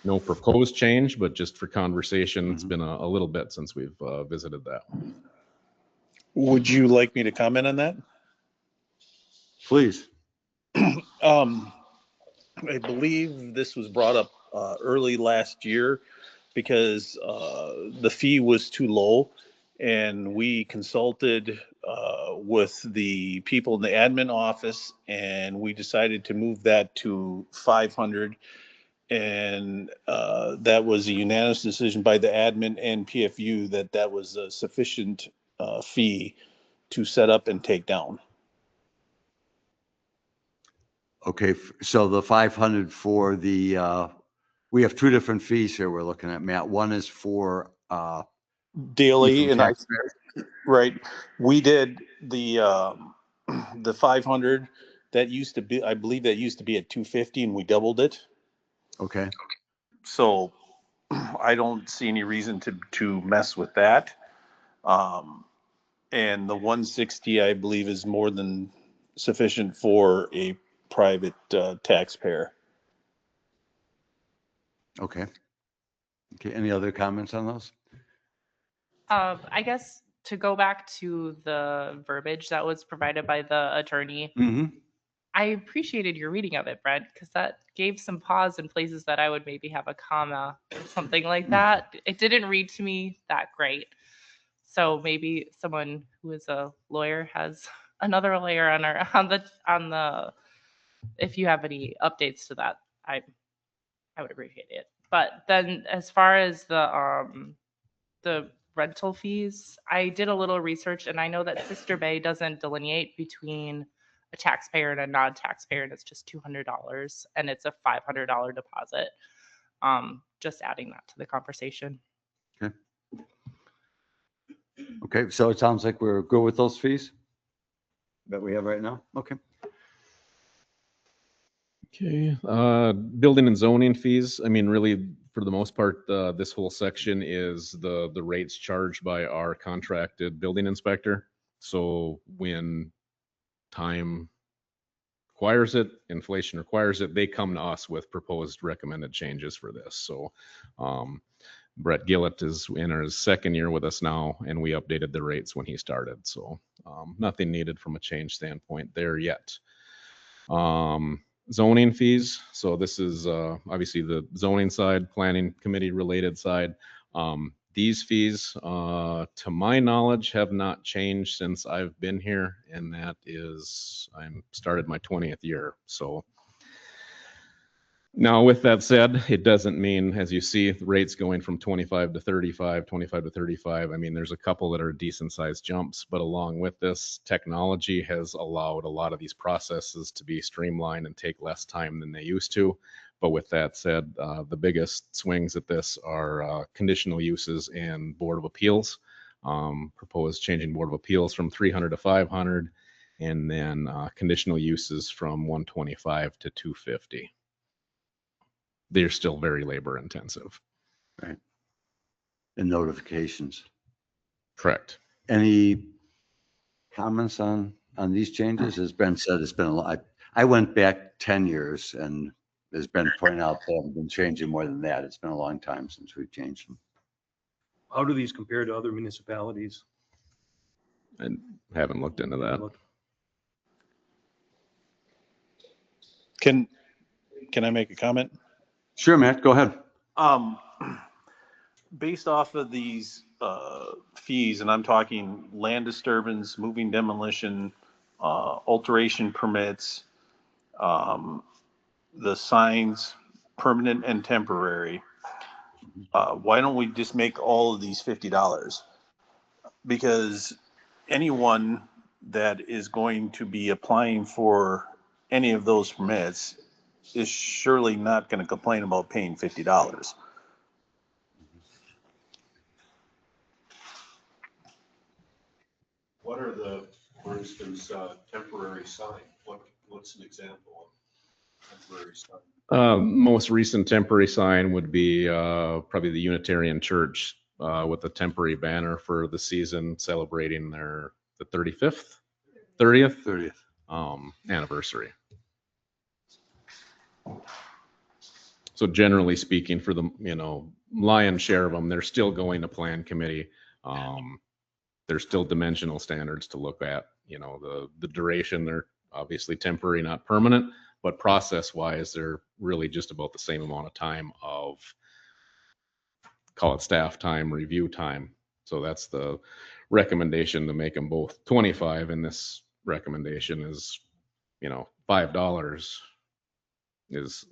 Speaker 3: No proposed change, but just for conversation, it's been a little bit since we've visited that.
Speaker 11: Would you like me to comment on that?
Speaker 2: Please.
Speaker 11: I believe this was brought up early last year because the fee was too low, and we consulted with the people in the admin office, and we decided to move that to $500. And that was a unanimous decision by the admin and PFU that was a sufficient fee to set up and take down.
Speaker 2: Okay, so the 500 for the, we have two different fees here we're looking at, Matt. One is for
Speaker 11: daily, and right. We did the 500 that used to be, I believe that used to be at 250, and we doubled it.
Speaker 2: Okay.
Speaker 11: So I don't see any reason to mess with that. And the 160, I believe, is more than sufficient for a private taxpayer.
Speaker 2: Okay. Okay. Any other comments on those?
Speaker 4: I guess to go back to the verbiage that was provided by the attorney, I appreciated your reading of it, Brent, because that gave some pause in places that I would maybe have a comma or something like that. It didn't read to me that great. So maybe someone who is a lawyer has another layer on our on the if you have any updates to that, I would appreciate it. But then as far as the rental fees, I did a little research and I know that Sister Bay doesn't delineate between a taxpayer and a non-taxpayer, and it's just $200 and it's a $500 deposit. Just adding that to the conversation.
Speaker 2: Okay, so it sounds like we're good with those fees that we have right now. Okay.
Speaker 3: Okay, building and zoning fees. I mean, really, for the most part, this whole section is the rates charged by our contracted building inspector. So when time requires it, inflation requires it, they come to us with proposed recommended changes for this. So Brett Gillett is in his second year with us now, and we updated the rates when he started. So nothing needed from a change standpoint there yet. Zoning fees. So this is obviously the zoning side, planning committee related side. These fees, to my knowledge, have not changed since I've been here, and that is, I started my 20th year. So now with that said, it doesn't mean, as you see, the rates going from 25 to 35, 25 to 35. I mean, there's a couple that are decent sized jumps, but along with this, technology has allowed a lot of these processes to be streamlined and take less time than they used to. But with that said, the biggest swings at this are conditional uses and Board of Appeals. Proposed changing Board of Appeals from 300 to 500, and then conditional uses from 125 to 250. They're still very labor intensive.
Speaker 2: Right. And notifications.
Speaker 3: Correct.
Speaker 2: Any comments on these changes? As Ben said, it's been a lot. I went back 10 years, and as Ben pointed out, they haven't been changing more than that. It's been a long time since we've changed them.
Speaker 8: How do these compare to other municipalities?
Speaker 3: I haven't looked into that.
Speaker 11: Can I make a comment?
Speaker 2: Sure, Matt, go ahead.
Speaker 11: Based off of these fees, and I'm talking land disturbance, moving demolition, alteration permits, the signs, permanent and temporary, why don't we just make all of these $50? Because anyone that is going to be applying for any of those permits is surely not going to complain about paying $50.
Speaker 5: What are the, for instance, temporary sign? What's an example of temporary sign?
Speaker 3: Most recent temporary sign would be probably the Unitarian Church with a temporary banner for the season celebrating the 30th anniversary. So generally speaking, for the lion's share of them, they're still going to plan committee. There's still dimensional standards to look at. The duration, they're obviously temporary, not permanent, but process wise, they're really just about the same amount of time of, call it staff time, review time. So that's the recommendation, to make them both 25. And this recommendation is, $5 is,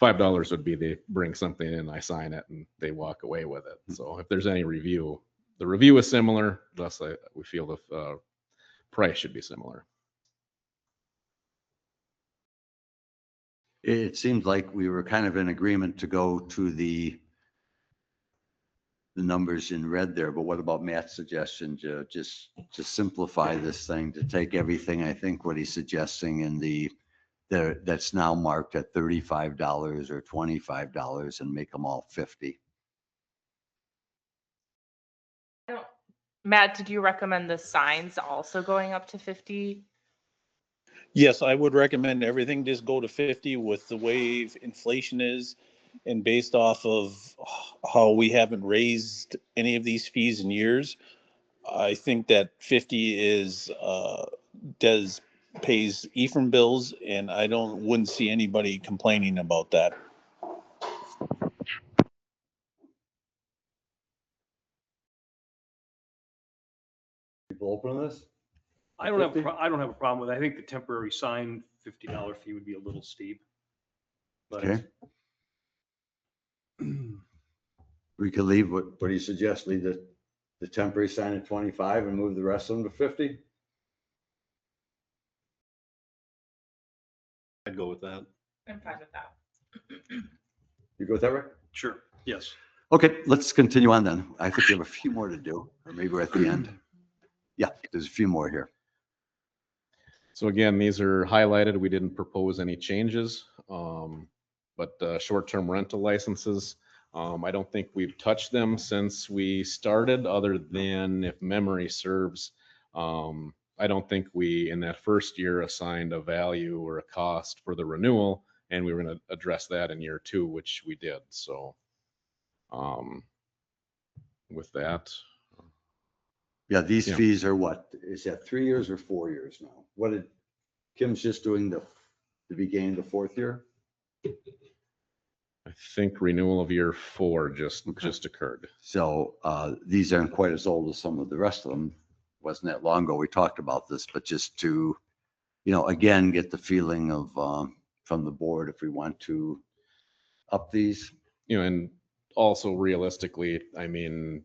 Speaker 3: $5 would be they bring something in, I sign it, and they walk away with it. So if there's any review, the review is similar, thus we feel the price should be similar.
Speaker 2: It seemed like we were kind of in agreement to go to the numbers in red there, but what about Matt's suggestion to just to simplify this thing, to take everything, I think what he's suggesting in that's now marked at $35 or $25 and make them all 50.
Speaker 4: Matt, did you recommend the signs also going up to 50?
Speaker 11: Yes, I would recommend everything just go to 50 with the way inflation is, and based off of how we haven't raised any of these fees in years. I think that 50 is pays Ephraim bills, and I wouldn't see anybody complaining about that.
Speaker 2: People open this?
Speaker 8: I don't have, I don't have a problem with it. I think the temporary sign $50 fee would be a little steep. But
Speaker 2: Okay. We could leave, what do you suggest? Leave the temporary sign at 25 and move the rest of them to 50?
Speaker 5: I'd go with that.
Speaker 4: I'm fine with that.
Speaker 2: You go with that, Rick?
Speaker 8: sure, yes.
Speaker 2: Okay, let's continue on then. I think we have a few more to do, or maybe we're at the end. Yeah, there's a few more here.
Speaker 3: So again, these are highlighted. We didn't propose any changes. But short-term rental licenses, I don't think we've touched them since we started, other than if memory serves. I don't think we, in that first year, assigned a value or a cost for the renewal, and we were going to address that in year 2, which we did. So with that.
Speaker 2: Yeah, these
Speaker 3: Yeah.
Speaker 2: fees are what? Is that 3 years or 4 years now? What did, Kim's just doing the beginning of the 4th year?
Speaker 3: I think renewal of year 4 just occurred.
Speaker 2: So these aren't quite as old as some of the rest of them. Wasn't that long ago we talked about this, but just to, again, get the feeling of from the board if we want to up these.
Speaker 3: And also realistically, I mean,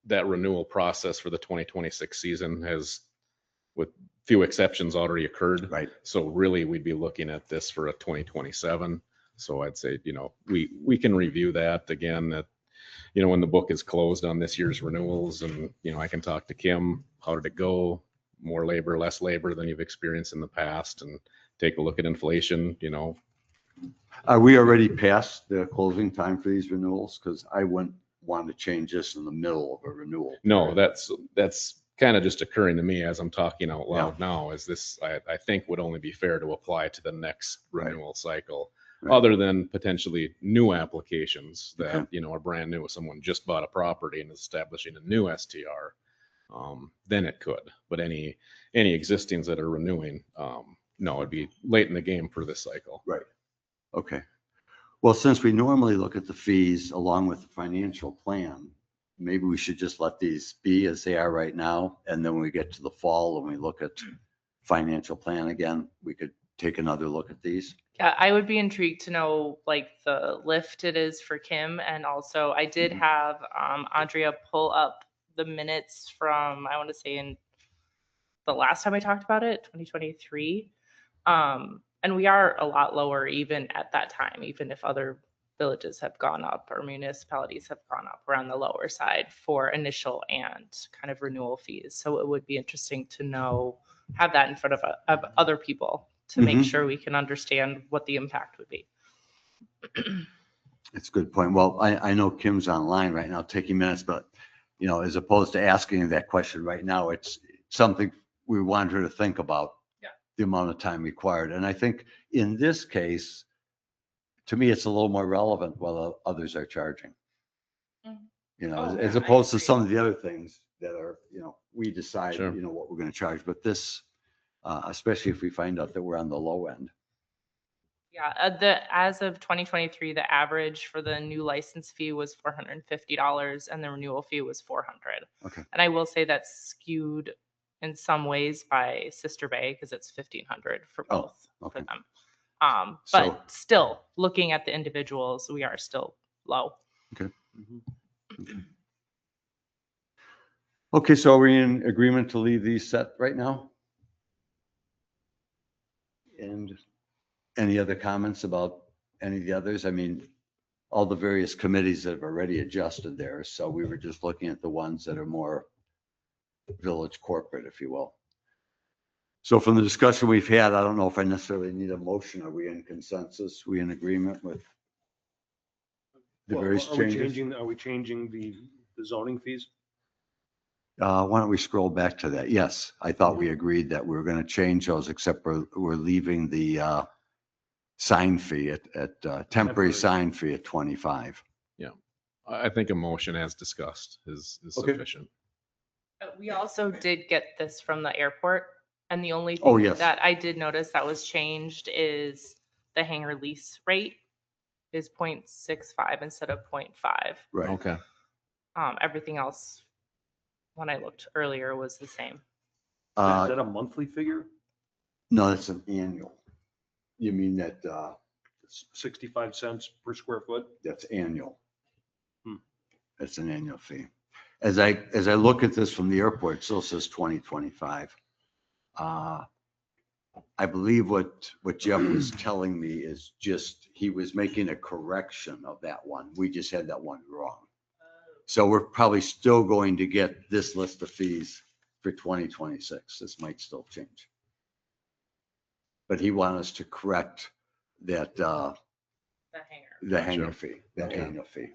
Speaker 3: that renewal process for the 2026 season has, with few exceptions, already occurred.
Speaker 2: Right.
Speaker 3: So really, we'd be looking at this for a 2027. So I'd say, we can review that again at, when the book is closed on this year's renewals, and, I can talk to Kim, how did it go? More labor, less labor than you've experienced in the past, and take a look at inflation,
Speaker 2: Are we already past the closing time for these renewals? Because I wouldn't want to change this in the middle of a renewal.
Speaker 3: No, that's kind of just occurring to me as I'm talking out loud now, is this, I think would only be fair to apply to the next renewal cycle.
Speaker 2: Right.
Speaker 3: Other than potentially new applications that,
Speaker 2: Okay.
Speaker 3: Are brand new. Someone just bought a property and is establishing a new STR, then it could. But any existings that are renewing, no, it'd be late in the game for this cycle.
Speaker 2: Right. Okay. Well, since we normally look at the fees along with the financial plan, maybe we should just let these be as they are right now. And then when we get to the fall and we look at financial plan again, we could take another look at these.
Speaker 4: Yeah, I would be intrigued to know like the lift it is for Kim. And also I did have Andrea pull up the minutes from, I want to say in the last time I talked about it, 2023. And we are a lot lower even at that time, even if other villages have gone up or municipalities have gone up, we're on the lower side for initial and kind of renewal fees. So it would be interesting to know, have that in front of other people to make sure we can understand what the impact would be.
Speaker 2: It's a good point. Well, I know Kim's online right now taking minutes, but as opposed to asking that question right now, it's something we want her to think about. The amount of time required. And I think in this case, to me, it's a little more relevant what others are charging. As opposed to some of the other things that are, we decide,
Speaker 3: Sure.
Speaker 2: What we're going to charge. But this, especially if we find out that we're on the low end.
Speaker 4: Yeah, as of 2023, the average for the new license fee was $450 and the renewal fee was $400.
Speaker 2: Okay.
Speaker 4: And I will say that's skewed in some ways by Sister Bay because it's $1,500 for both for them. But
Speaker 2: So-
Speaker 4: still, looking at the individuals, we are still low.
Speaker 2: Okay. Okay, so are we in agreement to leave these set right now? And any other comments about any of the others? I mean, all the various committees that have already adjusted theirs, so we were just looking at the ones that are more village corporate, if you will. So from the discussion we've had, I don't know if I necessarily need a motion. Are we in consensus? We in agreement with the
Speaker 8: Well,
Speaker 2: various changes?
Speaker 8: Are we changing the zoning fees?
Speaker 2: Why don't we scroll back to that? Yes, I thought we agreed that we were going to change those, except we're leaving the sign fee at temporary sign fee at 25.
Speaker 3: I think a motion as discussed is
Speaker 2: Okay.
Speaker 3: sufficient.
Speaker 4: We also did get this from the airport. And the only
Speaker 2: Oh,
Speaker 4: thing
Speaker 2: yes.
Speaker 4: that I did notice that was changed is the hangar lease rate is 0.65 instead of 0.5.
Speaker 2: Right.
Speaker 3: Okay.
Speaker 4: Everything else, when I looked earlier, was the same.
Speaker 5: Is that a monthly figure?
Speaker 2: No, that's an annual. You mean that,
Speaker 5: 65 cents per square foot?
Speaker 2: that's annual.
Speaker 5: Hmm.
Speaker 2: That's an annual fee. As I look at this from the airport, it still says 2025. I believe what Jeff was telling me is just, he was making a correction of that one. We just had that one wrong. So we're probably still going to get this list of fees for 2026. This might still change. But he wanted us to correct that,
Speaker 4: The hanger.
Speaker 2: the hangar fee, that annual fee.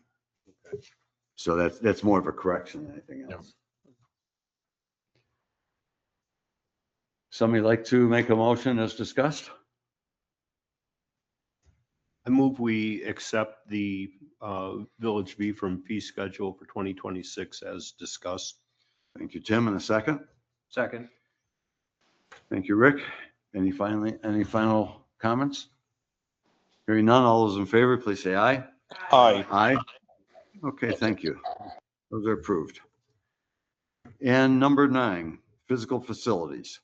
Speaker 2: So that's more of a correction than anything else. Somebody like to make a motion as discussed?
Speaker 5: I move we accept the Village V from fee schedule for 2026 as discussed.
Speaker 2: Thank you, Tim. And a second?
Speaker 8: Second.
Speaker 2: Thank you, Rick. Any final comments? Hearing none, all those in favor, please say aye.
Speaker 11: Aye.
Speaker 2: Aye. Okay, thank you. Those are approved. And number 9, physical facilities.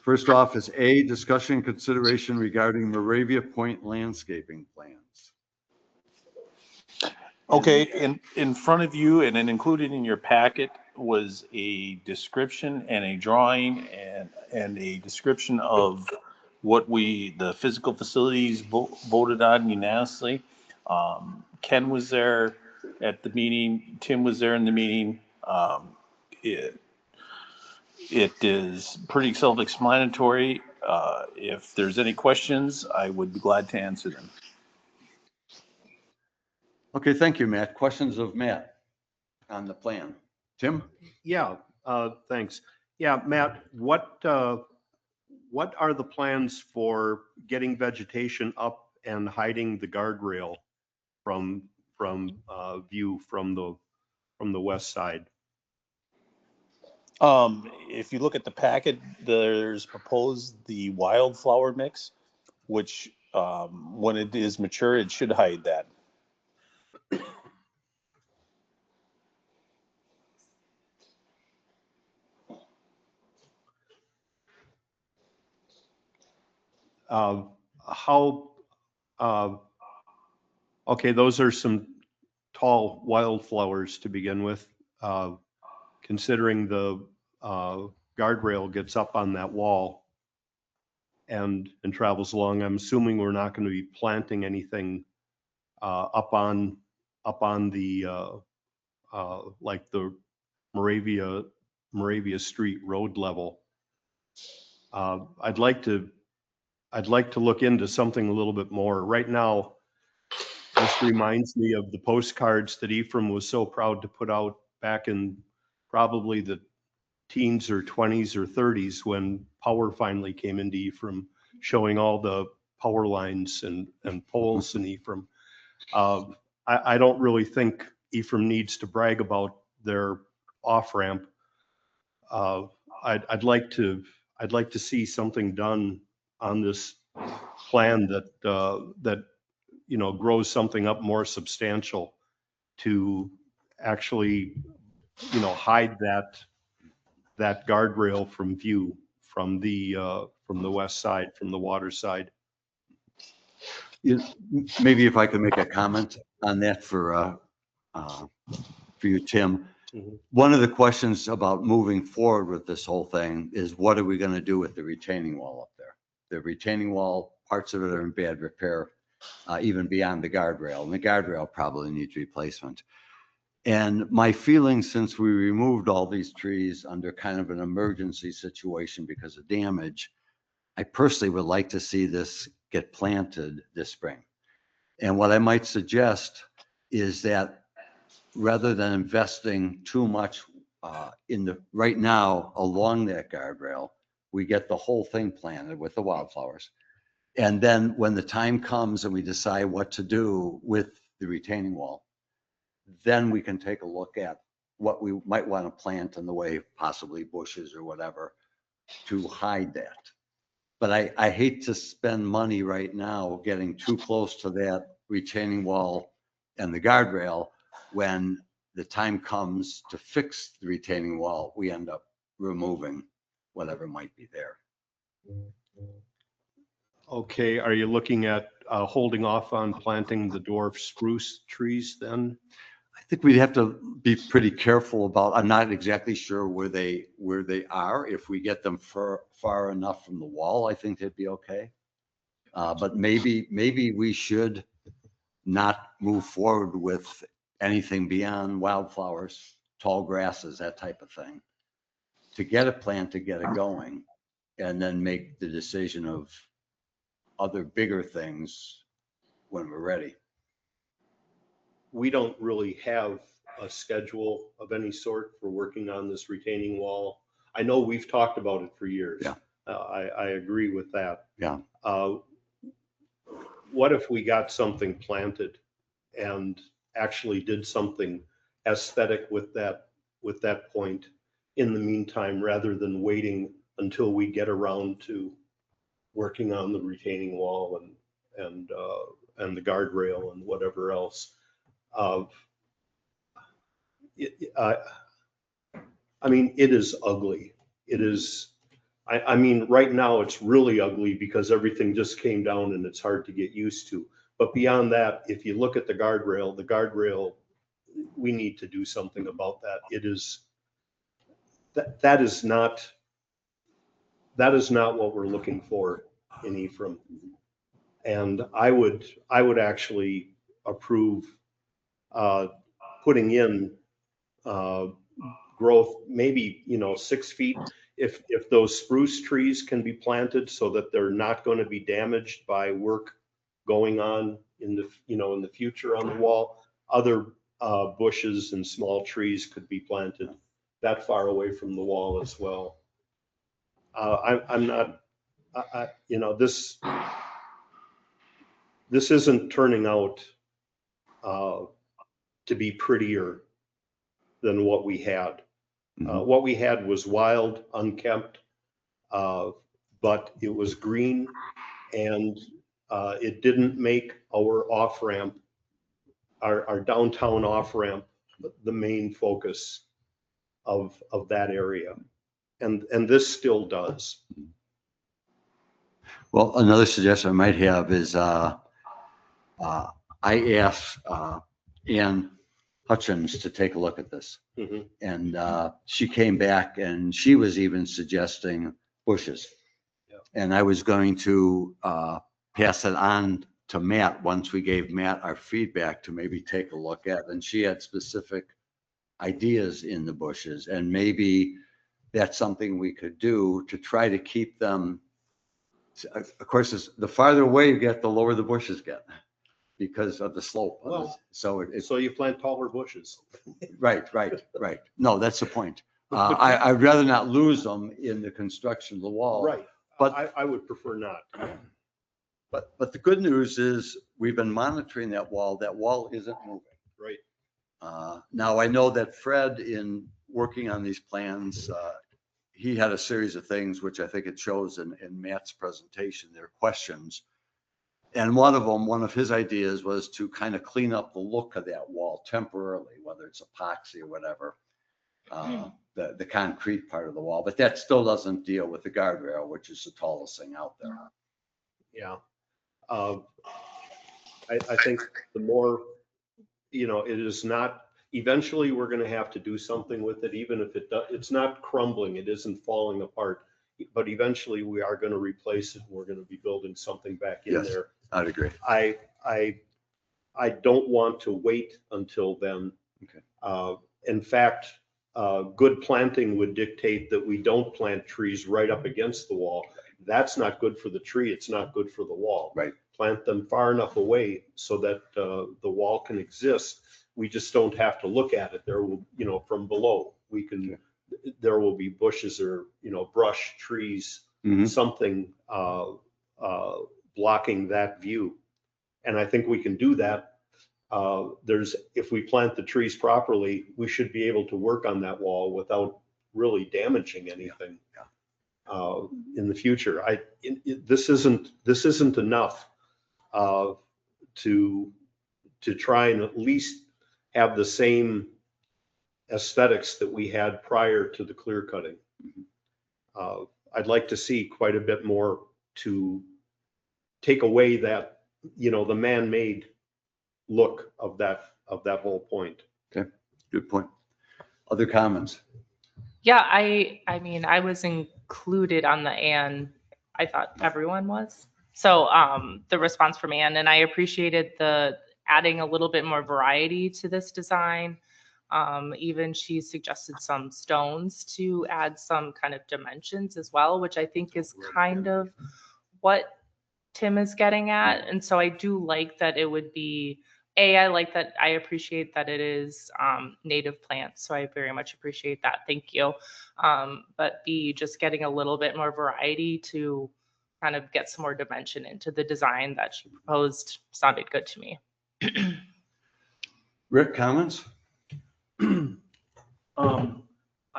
Speaker 2: First off is A, discussion consideration regarding Moravia Point landscaping plans.
Speaker 11: Okay, in front of you and then included in your packet was a description and a drawing and a description of what the physical facilities voted on unanimously. Ken was there at the meeting. Tim was there in the meeting. It is pretty self-explanatory. If there's any questions, I would be glad to answer them.
Speaker 2: Okay, thank you, Matt. Questions of Matt on the plan? Tim?
Speaker 5: Yeah, thanks. Yeah, Matt, what are the plans for getting vegetation up and hiding the guardrail from view from the west side?
Speaker 11: If you look at the packet, there's proposed the wildflower mix, which when it is mature, it should hide that.
Speaker 5: Okay, those are some tall wildflowers to begin with. Considering the guardrail gets up on that wall and travels along, I'm assuming we're not going to be planting anything up on the like the Moravia Street road level. I'd like to look into something a little bit more. Right now, this reminds me of the postcards that Ephraim was so proud to put out back in probably the teens or 20s or 30s when power finally came into Ephraim, showing all the power lines and poles in Ephraim. I don't really think Ephraim needs to brag about their off-ramp. I'd like to see something done on this plan that grows something up more substantial to actually hide that guardrail from view from the west side, from the water side.
Speaker 2: Maybe if I could make a comment on that for you, Tim.
Speaker 5: Mhm.
Speaker 2: One of the questions about moving forward with this whole thing is what are we going to do with the retaining wall up there? The retaining wall, parts of it are in bad repair, even beyond the guardrail, and the guardrail probably needs replacement. And my feeling, since we removed all these trees under kind of an emergency situation because of damage, I personally would like to see this get planted this spring. And what I might suggest is that rather than investing too much right now along that guardrail, we get the whole thing planted with the wildflowers. And then when the time comes and we decide what to do with the retaining wall, then we can take a look at what we might want to plant in the way of possibly bushes or whatever to hide that. But I hate to spend money right now getting too close to that retaining wall and the guardrail when the time comes to fix the retaining wall, we end up removing whatever might be there.
Speaker 5: Okay, are you looking at holding off on planting the dwarf spruce trees then?
Speaker 2: I think we'd have to be pretty careful about, I'm not exactly sure where they are. If we get them far enough from the wall, I think they'd be okay. But maybe we should not move forward with anything beyond wildflowers, tall grasses, that type of thing, to get a plan, to get it going, and then make the decision of other bigger things when we're ready.
Speaker 5: We don't really have a schedule of any sort for working on this retaining wall. I know we've talked about it for years.
Speaker 2: Yeah.
Speaker 5: I agree with that.
Speaker 2: Yeah.
Speaker 5: What if we got something planted and actually did something aesthetic with that point in the meantime, rather than waiting until we get around to working on the retaining wall and the guardrail and whatever else? I mean, it is ugly. It is, I mean, right now it's really ugly because everything just came down and it's hard to get used to. But beyond that, if you look at the guardrail, we need to do something about that. It is, that is not what we're looking for in Ephraim. And I would actually approve putting in growth, maybe 6 feet, if those spruce trees can be planted so that they're not going to be damaged by work going on in the future on the wall. Other bushes and small trees could be planted that far away from the wall as well. I'm not, this isn't turning out to be prettier than what we had. What we had was wild, unkempt, but it was green, and it didn't make our off-ramp, our downtown off-ramp, the main focus of that area. And this still does.
Speaker 2: Well, another suggestion I might have is I asked Ann Hutchins to take a look at this.
Speaker 5: Mhm.
Speaker 2: And she came back and she was even suggesting bushes.
Speaker 5: Yeah.
Speaker 2: And I was going to pass it on to Matt once we gave Matt our feedback to maybe take a look at. And she had specific ideas in the bushes, and maybe that's something we could do to try to keep them. Of course, the farther away you get, the lower the bushes get because of the slope.
Speaker 5: Well,
Speaker 2: so it's
Speaker 5: so you plant taller bushes.
Speaker 2: right. No, that's the point. I'd rather not lose them in the construction of the wall.
Speaker 5: Right.
Speaker 2: But
Speaker 5: I would prefer not.
Speaker 2: But the good news is we've been monitoring that wall. That wall isn't moving.
Speaker 5: Right.
Speaker 2: Now I know that Fred, in working on these plans, he had a series of things, which I think it shows in Matt's presentation, their questions. And one of his ideas was to kind of clean up the look of that wall temporarily, whether it's epoxy or whatever, the concrete part of the wall. But that still doesn't deal with the guardrail, which is the tallest thing out there.
Speaker 5: Yeah. I think the more, it is not, eventually we're going to have to do something with it, even if it's not crumbling, it isn't falling apart, but eventually we are going to replace it. We're going to be building something back in there.
Speaker 2: I'd agree.
Speaker 5: I don't want to wait until then.
Speaker 2: Okay.
Speaker 5: In fact, good planting would dictate that we don't plant trees right up against the wall. That's not good for the tree. It's not good for the wall.
Speaker 2: Right.
Speaker 5: Plant them far enough away so that the wall can exist. We just don't have to look at it. There will, from below, there will be bushes or, brush, trees, something blocking that view. And I think we can do that. If we plant the trees properly, we should be able to work on that wall without really damaging anything in the future. This isn't enough to try and at least have the same aesthetics that we had prior to the clear cutting. I'd like to see quite a bit more to take away that, the man-made look of that whole point.
Speaker 2: Okay, good point. Other comments?
Speaker 4: Yeah, I mean, I was included on the Anne. I thought everyone was. So the response from Anne, and I appreciated the adding a little bit more variety to this design. Even she suggested some stones to add some kind of dimensions as well, which I think is kind of what Tim is getting at. And so I do like that it would be, I like that, I appreciate that it is native plants. So I very much appreciate that. Thank you. But B, just getting a little bit more variety to kind of get some more dimension into the design that she proposed sounded good to me.
Speaker 2: Rick, comments?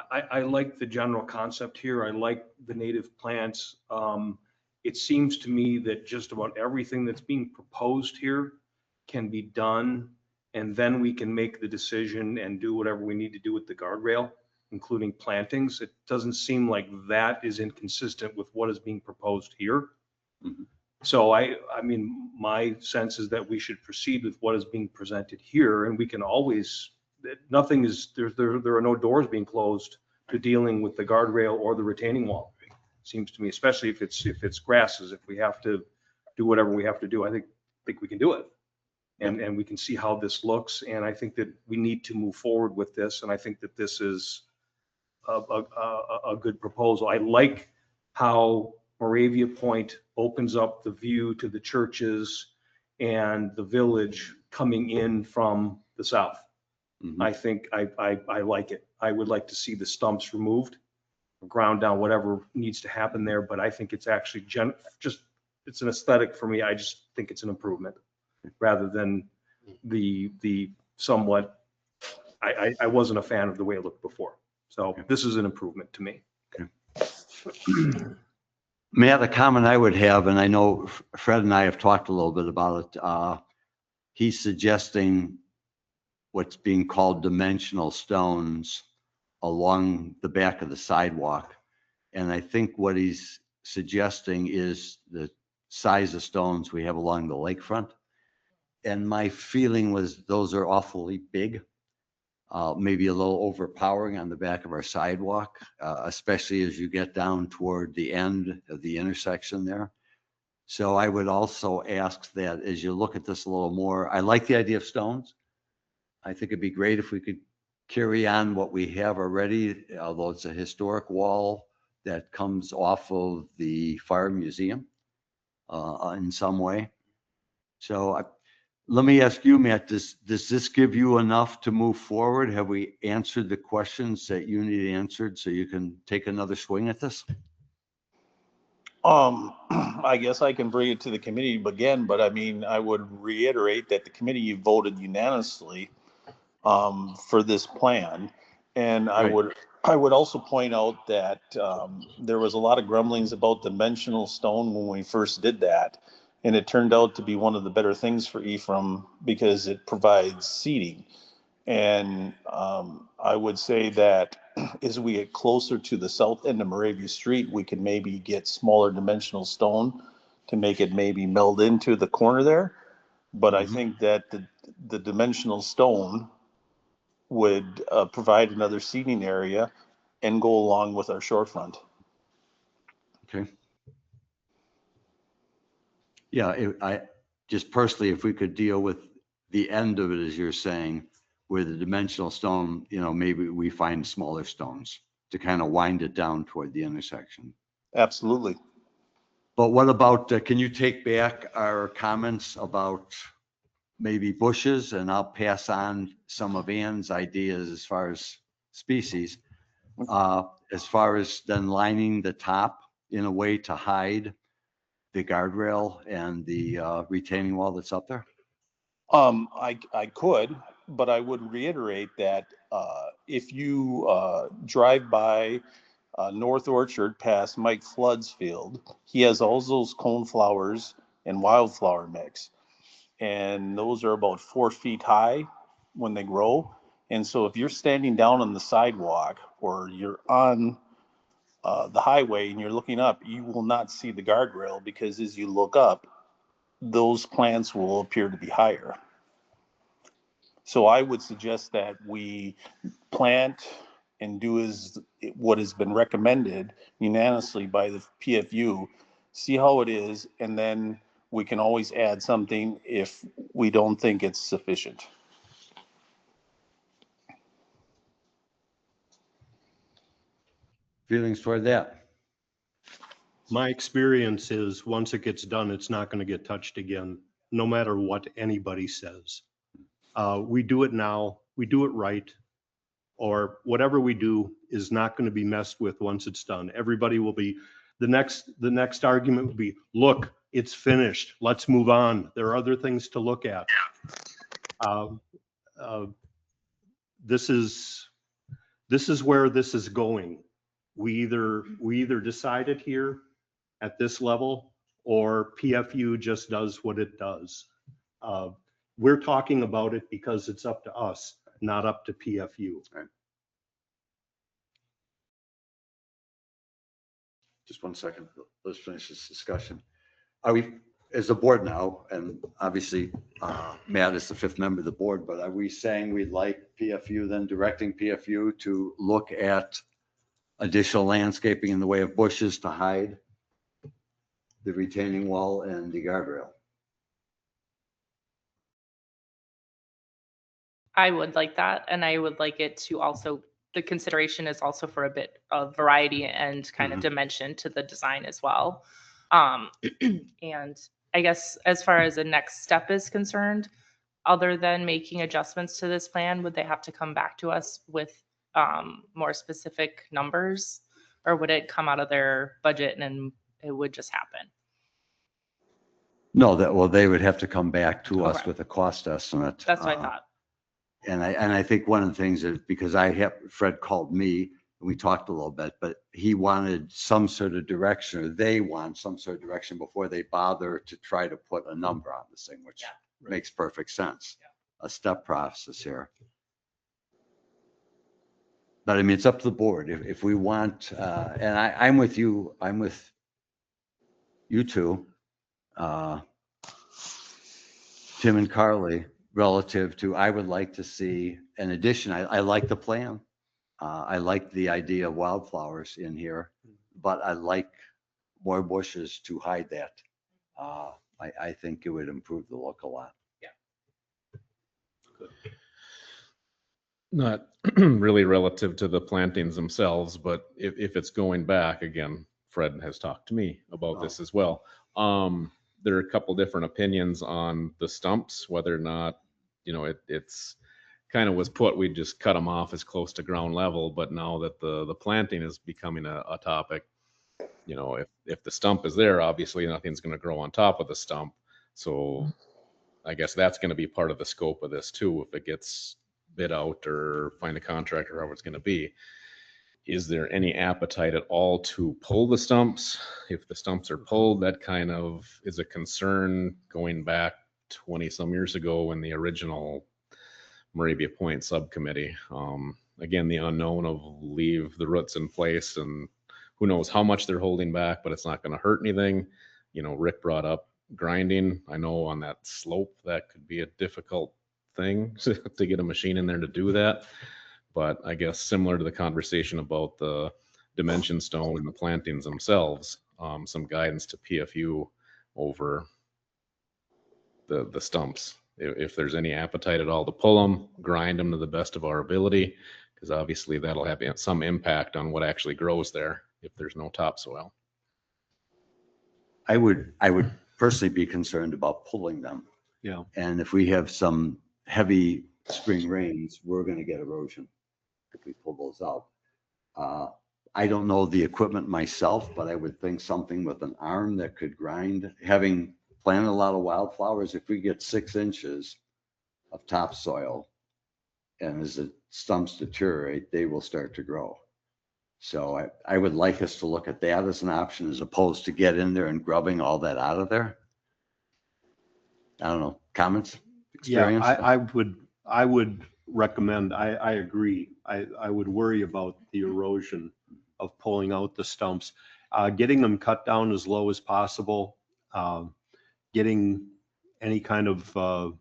Speaker 8: I like the general concept here. I like the native plants. It seems to me that just about everything that's being proposed here can be done, and then we can make the decision and do whatever we need to do with the guardrail, including plantings. It doesn't seem like that is inconsistent with what is being proposed here.
Speaker 2: Mhm.
Speaker 8: So I mean, my sense is that we should proceed with what is being presented here, and we can always, nothing is, there are no doors being closed to dealing with the guardrail or the retaining wall. Seems to me, especially if it's grasses, if we have to do whatever we have to do, I think we can do it. And we can see how this looks. And I think that we need to move forward with this. And I think that this is a good proposal. I like how Moravia Point opens up the view to the churches and the village coming in from the south.
Speaker 2: Mhm.
Speaker 8: I think I like it. I would like to see the stumps removed, ground down, whatever needs to happen there. But I think it's actually it's an aesthetic for me. I just think it's an improvement rather than the somewhat, I wasn't a fan of the way it looked before. So this is an improvement to me.
Speaker 2: Matt, a comment I would have, and I know Fred and I have talked a little bit about it. He's suggesting what's being called dimensional stones along the back of the sidewalk. And I think what he's suggesting is the size of stones we have along the lakefront. And my feeling was those are awfully big, maybe a little overpowering on the back of our sidewalk, especially as you get down toward the end of the intersection there. So I would also ask that as you look at this a little more, I like the idea of stones. I think it'd be great if we could carry on what we have already, although it's a historic wall that comes off of the fire museum in some way. So let me ask you, Matt, does this give you enough to move forward? Have we answered the questions that you need answered so you can take another swing at this?
Speaker 11: I guess I can bring it to the committee again, but I mean, I would reiterate that the committee voted unanimously for this plan. And I would also point out that there was a lot of grumblings about dimensional stone when we first did that. And it turned out to be one of the better things for Ephraim because it provides seating. And I would say that as we get closer to the south end of Moravia Street, we can maybe get smaller dimensional stone to make it maybe meld into the corner there. But I think that the dimensional stone would provide another seating area and go along with our shorefront.
Speaker 2: Okay. Yeah, I just personally, if we could deal with the end of it, as you're saying, where the dimensional stone, maybe we find smaller stones to kind of wind it down toward the intersection.
Speaker 11: Absolutely.
Speaker 2: But what about, can you take back our comments about maybe bushes, and I'll pass on some of Ann's ideas as far as species, as far as then lining the top in a way to hide the guardrail and the retaining wall that's up there?
Speaker 11: I could, but I would reiterate that if you drive by North Orchard past Mike Flood's field, he has all those coneflowers and wildflower mix. And those are about 4 feet high when they grow. And so if you're standing down on the sidewalk or you're on the highway and you're looking up, you will not see the guardrail because as you look up, those plants will appear to be higher. So I would suggest that we plant and do as what has been recommended unanimously by the PFU, see how it is, and then we can always add something if we don't think it's sufficient.
Speaker 2: Feelings toward that?
Speaker 5: My experience is once it gets done, it's not going to get touched again, no matter what anybody says. We do it now, we do it right, or whatever we do is not going to be messed with once it's done. Everybody will be, the next argument will be, look, it's finished, let's move on. There are other things to look at. This is where this is going. We either decide it here at this level, or PFU just does what it does. We're talking about it because it's up to us, not up to PFU.
Speaker 2: Right. Just 1 second. Let's finish this discussion. Are we, as a board now, and obviously Matt is the 5th member of the board, but are we saying we'd like PFU, then directing PFU to look at additional landscaping in the way of bushes to hide the retaining wall and the guardrail?
Speaker 4: I would like that, and I would like it to also, the consideration is also for a bit of variety and kind of dimension to the design as well. And I guess as far as the next step is concerned, other than making adjustments to this plan, would they have to come back to us with more specific numbers, or would it come out of their budget and then it would just happen?
Speaker 2: No, well, they would have to come back to us
Speaker 4: Okay.
Speaker 2: with a cost estimate.
Speaker 4: That's what I thought.
Speaker 2: And I think one of the things is because Fred called me and we talked a little bit, but he wanted some sort of direction, or they want some sort of direction before they bother to try to put a number on this thing, which makes perfect sense. A step process here. But I mean, it's up to the board. If we want, and I'm with you, I'm with you two, Tim and Carly, relative to, I would like to see an addition. I like the plan. I like the idea of wildflowers in here, but I like more bushes to hide that. I think it would improve the look a lot.
Speaker 3: Not really relative to the plantings themselves, but if it's going back, again, Fred has talked to me about this as well. There are a couple different opinions on the stumps, whether or not, it's kind of was put, we just cut them off as close to ground level, but now that the planting is becoming a topic, if the stump is there, obviously nothing's going to grow on top of the stump. So I guess that's going to be part of the scope of this too, if it gets bid out or find a contractor, however it's going to be. Is there any appetite at all to pull the stumps? If the stumps are pulled, that kind of is a concern going back 20 some years ago when the original Moravia Point subcommittee. Again, the unknown of leave the roots in place, and who knows how much they're holding back, but it's not going to hurt anything. Rick brought up grinding. I know on that slope that could be a difficult thing to get a machine in there to do that. But I guess similar to the conversation about the dimension stone and the plantings themselves, some guidance to PFU over the stumps. If there's any appetite at all to pull them, grind them to the best of our ability, because obviously that'll have some impact on what actually grows there if there's no topsoil.
Speaker 2: I would personally be concerned about pulling them.
Speaker 5: Yeah.
Speaker 2: And if we have some heavy spring rains, we're going to get erosion if we pull those out. I don't know the equipment myself, but I would think something with an arm that could grind. Having planted a lot of wildflowers, if we get 6 inches of topsoil, and as the stumps deteriorate, they will start to grow. So I would like us to look at that as an option, as opposed to get in there and grubbing all that out of there. I don't know, comments, experience?
Speaker 5: Yeah, I would recommend, I agree. I would worry about the erosion of pulling out the stumps. Getting them cut down as low as possible, getting any kind of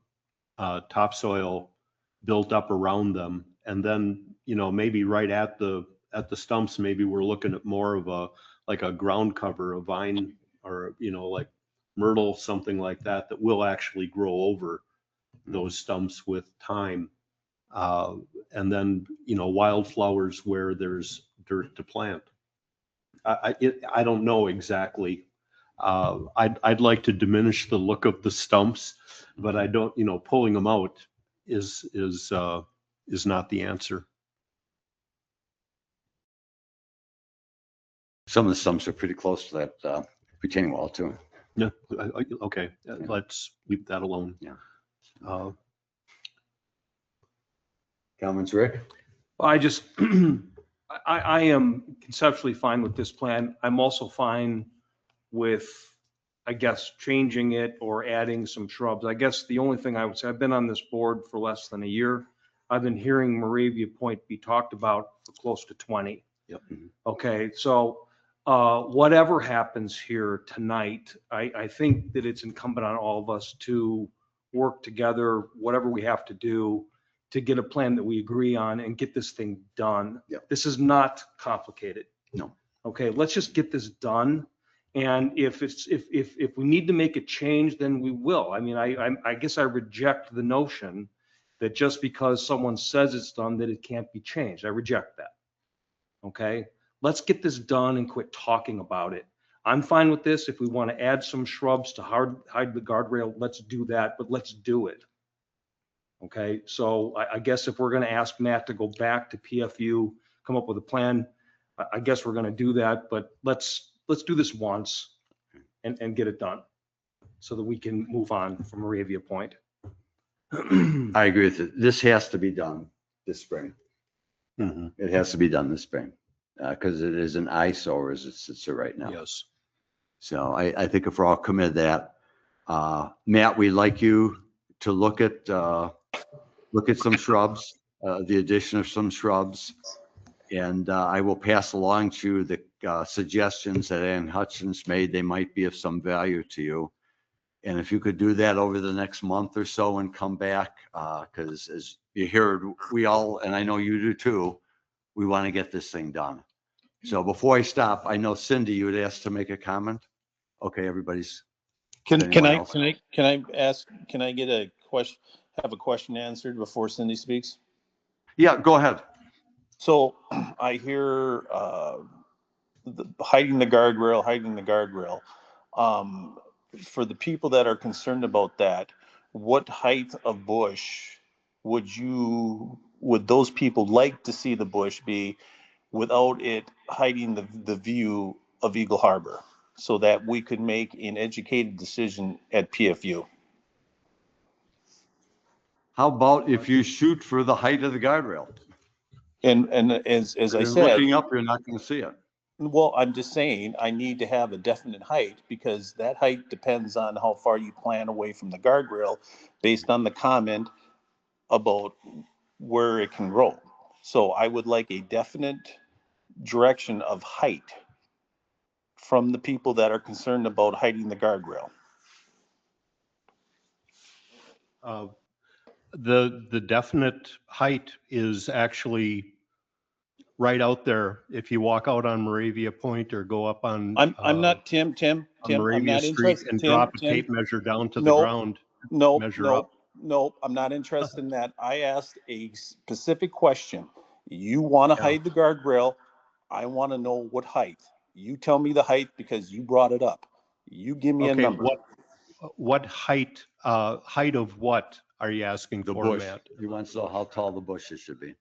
Speaker 5: topsoil built up around them. And then, maybe right at the stumps, maybe we're looking at more of like a ground cover, a vine, or, like myrtle, something like that, that will actually grow over those stumps with time. And then, wildflowers where there's dirt to plant. I don't know exactly. I'd like to diminish the look of the stumps, but I don't, pulling them out is not the answer.
Speaker 2: Some of the stumps are pretty close to that retaining wall too.
Speaker 5: Yeah, okay, let's leave that alone.
Speaker 2: Yeah. Comments, Rick?
Speaker 8: I just, I am conceptually fine with this plan. I'm also fine with, I guess, changing it or adding some shrubs. I guess the only thing I would say, I've been on this board for less than a year. I've been hearing Moravia Point be talked about for close to 20.
Speaker 2: Yep.
Speaker 8: Okay, so whatever happens here tonight, I think that it's incumbent on all of us to work together, whatever we have to do, to get a plan that we agree on and get this thing done.
Speaker 2: Yep.
Speaker 8: This is not complicated.
Speaker 2: No.
Speaker 8: Okay, let's just get this done. And if we need to make a change, then we will. I mean, I guess I reject the notion that just because someone says it's done, that it can't be changed. I reject that. Okay, let's get this done and quit talking about it. I'm fine with this. If we want to add some shrubs to hide the guardrail, let's do that, but let's do it. Okay, so I guess if we're going to ask Matt to go back to PFU, come up with a plan, I guess we're going to do that, but let's do this once and get it done so that we can move on from Moravia Point.
Speaker 2: I agree with it. This has to be done this spring.
Speaker 5: Mm-hmm.
Speaker 2: It has to be done this spring because it is an eyesore as it sits there right now.
Speaker 5: Yes.
Speaker 2: So I think if we're all committed to that, Matt, we'd like you to look at some shrubs, the addition of some shrubs. And I will pass along to you the suggestions that Ann Hutchins made. They might be of some value to you. And if you could do that over the next month or so and come back, because as you heard, we all, and I know you do too, we want to get this thing done. So before I stop, I know Cindy, you would ask to make a comment. Okay, everybody's.
Speaker 11: Can
Speaker 2: anyone
Speaker 11: I
Speaker 2: else?
Speaker 11: have a question answered before Cindy speaks?
Speaker 2: Yeah, go ahead.
Speaker 11: So I hear hiding the guardrail. For the people that are concerned about that, what height of bush would those people like to see the bush be without it hiding the view of Eagle Harbor, so that we could make an educated decision at PFU?
Speaker 2: How about if you shoot for the height of the guardrail?
Speaker 11: And as I
Speaker 2: You're
Speaker 11: said,
Speaker 2: looking up, you're not going to see it.
Speaker 11: well, I'm just saying I need to have a definite height, because that height depends on how far you plan away from the guardrail based on the comment about where it can grow. So I would like a definite direction of height from the people that are concerned about hiding the guardrail.
Speaker 5: The definite height is actually right out there. If you walk out on Moravia Point or go up on
Speaker 11: I'm not Tim,
Speaker 5: on
Speaker 11: I'm
Speaker 5: Moravia
Speaker 11: not
Speaker 5: Street
Speaker 11: interested.
Speaker 5: and
Speaker 11: Tim,
Speaker 5: drop a
Speaker 11: Tim.
Speaker 5: tape measure down to the
Speaker 11: No,
Speaker 5: ground.
Speaker 11: No,
Speaker 5: measure
Speaker 11: no,
Speaker 5: up.
Speaker 11: no, I'm not interested in that. I asked a specific question. You want to
Speaker 5: Yeah.
Speaker 11: hide the guardrail. I want to know what height. You tell me the height because you brought it up. You give me a
Speaker 5: Okay,
Speaker 11: number.
Speaker 5: what height of what are you asking
Speaker 2: The
Speaker 5: for,
Speaker 2: bush.
Speaker 5: Matt?
Speaker 2: He wants to know how tall the bushes should be.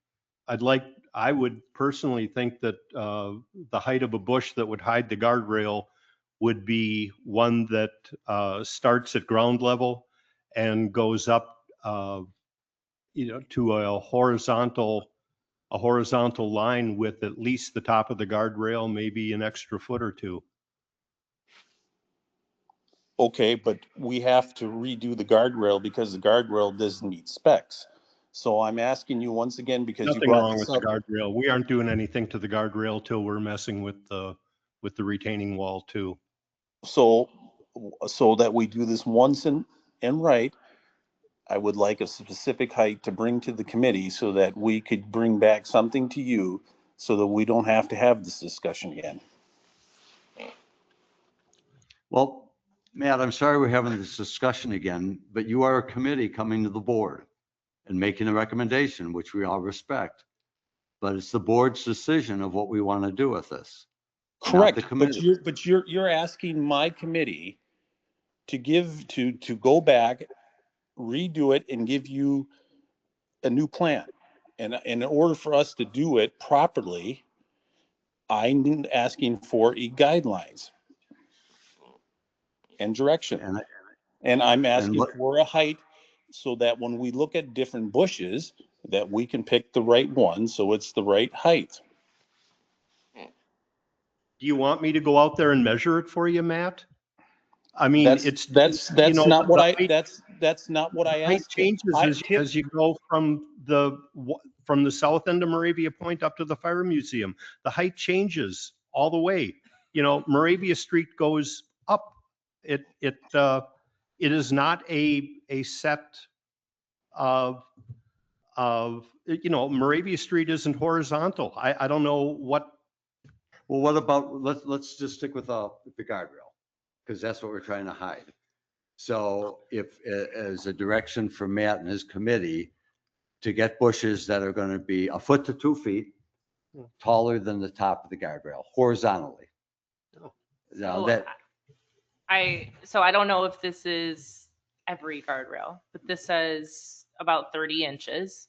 Speaker 5: I would personally think that the height of a bush that would hide the guardrail would be one that starts at ground level and goes up, to a horizontal line with at least the top of the guardrail, maybe an extra foot or two.
Speaker 11: Okay, but we have to redo the guardrail because the guardrail doesn't meet specs. So I'm asking you once again, because you
Speaker 5: Nothing
Speaker 11: brought
Speaker 5: wrong with
Speaker 11: this
Speaker 5: the
Speaker 11: up.
Speaker 5: guardrail. We aren't doing anything to the guardrail till we're messing with the retaining wall too.
Speaker 11: So, so that we do this once and right, I would like a specific height to bring to the committee so that we could bring back something to you so that we don't have to have this discussion again.
Speaker 2: Well, Matt, I'm sorry we're having this discussion again, but you are a committee coming to the board and making a recommendation, which we all respect. But it's the board's decision of what we want to do with this. not
Speaker 11: Correct,
Speaker 2: the
Speaker 11: but
Speaker 2: committee.
Speaker 11: you're asking my committee to go back, redo it and give you a new plan. And in order for us to do it properly, I'm asking for guidelines and direction.
Speaker 2: And
Speaker 11: And I'm asking
Speaker 2: what-
Speaker 11: for a height so that when we look at different bushes, that we can pick the right one, so it's the right height.
Speaker 5: Do you want me to go out there and measure it for you, Matt? I mean,
Speaker 11: That's
Speaker 5: you know,
Speaker 11: not what
Speaker 5: the
Speaker 11: I,
Speaker 5: height-
Speaker 11: that's not what I
Speaker 5: height
Speaker 11: asked. him.
Speaker 5: changes as you go from the south end of Moravia Point up to the Fire Museum. The height changes all the way. You know, Moravia Street goes up. It is not a set of, you know, Moravia Street isn't horizontal. I don't know what.
Speaker 2: Well, what about, let's just stick with the guardrail, because that's what we're trying to hide. So if, as a direction for Matt and his committee, to get bushes that are going to be 1 foot to 2 feet taller than the top of the guardrail horizontally. Now that,
Speaker 4: So I don't know if this is every guardrail, but this says about 30 inches.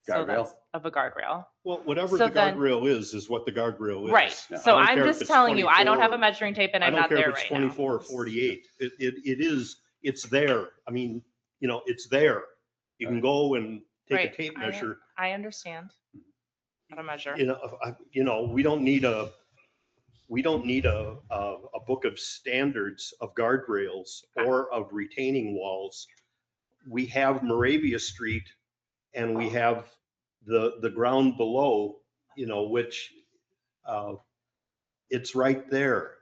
Speaker 4: So
Speaker 2: Guardrail?
Speaker 4: that's of a guardrail.
Speaker 5: Well, whatever
Speaker 4: So
Speaker 5: the
Speaker 4: then-
Speaker 5: guardrail is what the guardrail is.
Speaker 4: Right.
Speaker 5: I
Speaker 4: So
Speaker 5: don't
Speaker 4: I'm
Speaker 5: care if
Speaker 4: just
Speaker 5: it's
Speaker 4: telling you, I don't have a
Speaker 5: 24
Speaker 4: measuring tape and
Speaker 5: I
Speaker 4: I'm
Speaker 5: don't
Speaker 4: not
Speaker 5: care
Speaker 4: there
Speaker 5: if it's
Speaker 4: right now.
Speaker 5: 24 or 48. It is, it's there. I mean, you know, it's there. You can go and take
Speaker 4: Right.
Speaker 5: a tape measure.
Speaker 4: I understand how to measure.
Speaker 5: You know, we don't need a book of standards of guardrails or of retaining walls. We have Moravia Street and we have the ground below, you know, which it's right there.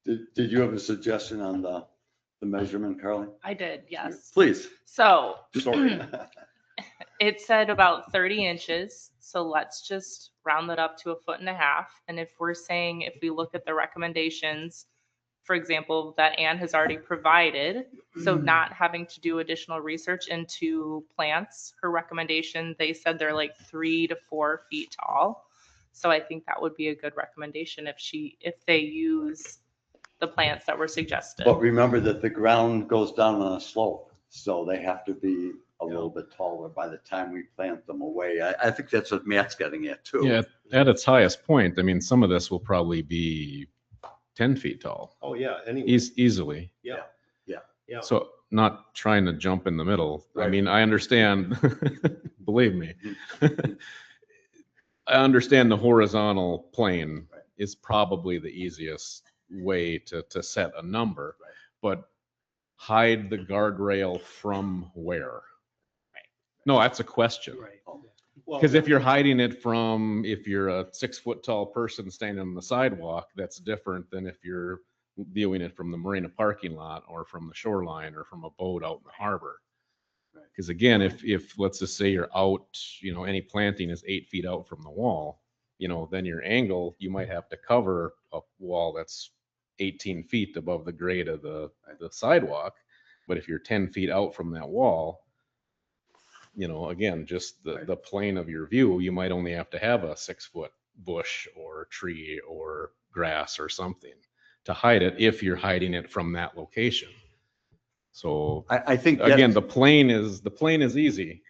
Speaker 2: did you have a suggestion on the measurement, Carly?
Speaker 4: I did, yes.
Speaker 2: Please.
Speaker 4: So
Speaker 5: Sorry.
Speaker 4: it said about 30 inches. So let's just round that up to 1.5 feet. And if we're saying, if we look at the recommendations, for example, that Anne has already provided, so not having to do additional research into plants, her recommendation, they said they're like 3 to 4 feet tall. So I think that would be a good recommendation if they use the plants that were suggested.
Speaker 2: But remember that the ground goes down on a slope, so they have to be a little bit taller by the time we plant them away. I think that's what Matt's getting at too.
Speaker 3: Yeah, at its highest point, I mean, some of this will probably be 10 feet tall,
Speaker 5: Oh, yeah, anyway.
Speaker 3: easily.
Speaker 5: Yeah.
Speaker 3: So not trying to jump in the middle. I
Speaker 2: Right.
Speaker 3: mean, I understand, believe me. I understand the horizontal plane
Speaker 2: Right.
Speaker 3: is probably the easiest way to set a number,
Speaker 2: Right.
Speaker 3: but hide the guardrail from where? No, that's a question.
Speaker 5: Well,
Speaker 3: Because if you're hiding it from, if you're a 6 foot tall person standing on the sidewalk, that's different than if you're viewing it from the marina parking lot or from the shoreline or from a boat out in the harbor.
Speaker 2: Right.
Speaker 3: Because again, if let's just say you're out, you know, any planting is 8 feet out from the wall, you know, then your angle, you might have to cover a wall that's 18 feet above the grade of the sidewalk. But if you're 10 feet out from that wall, you know, again, just the plane of your view, you might only have to have a 6 foot bush or tree or grass or something to hide it if you're hiding it from that location. So
Speaker 2: I think
Speaker 3: again,
Speaker 2: that's-
Speaker 3: the plane is easy,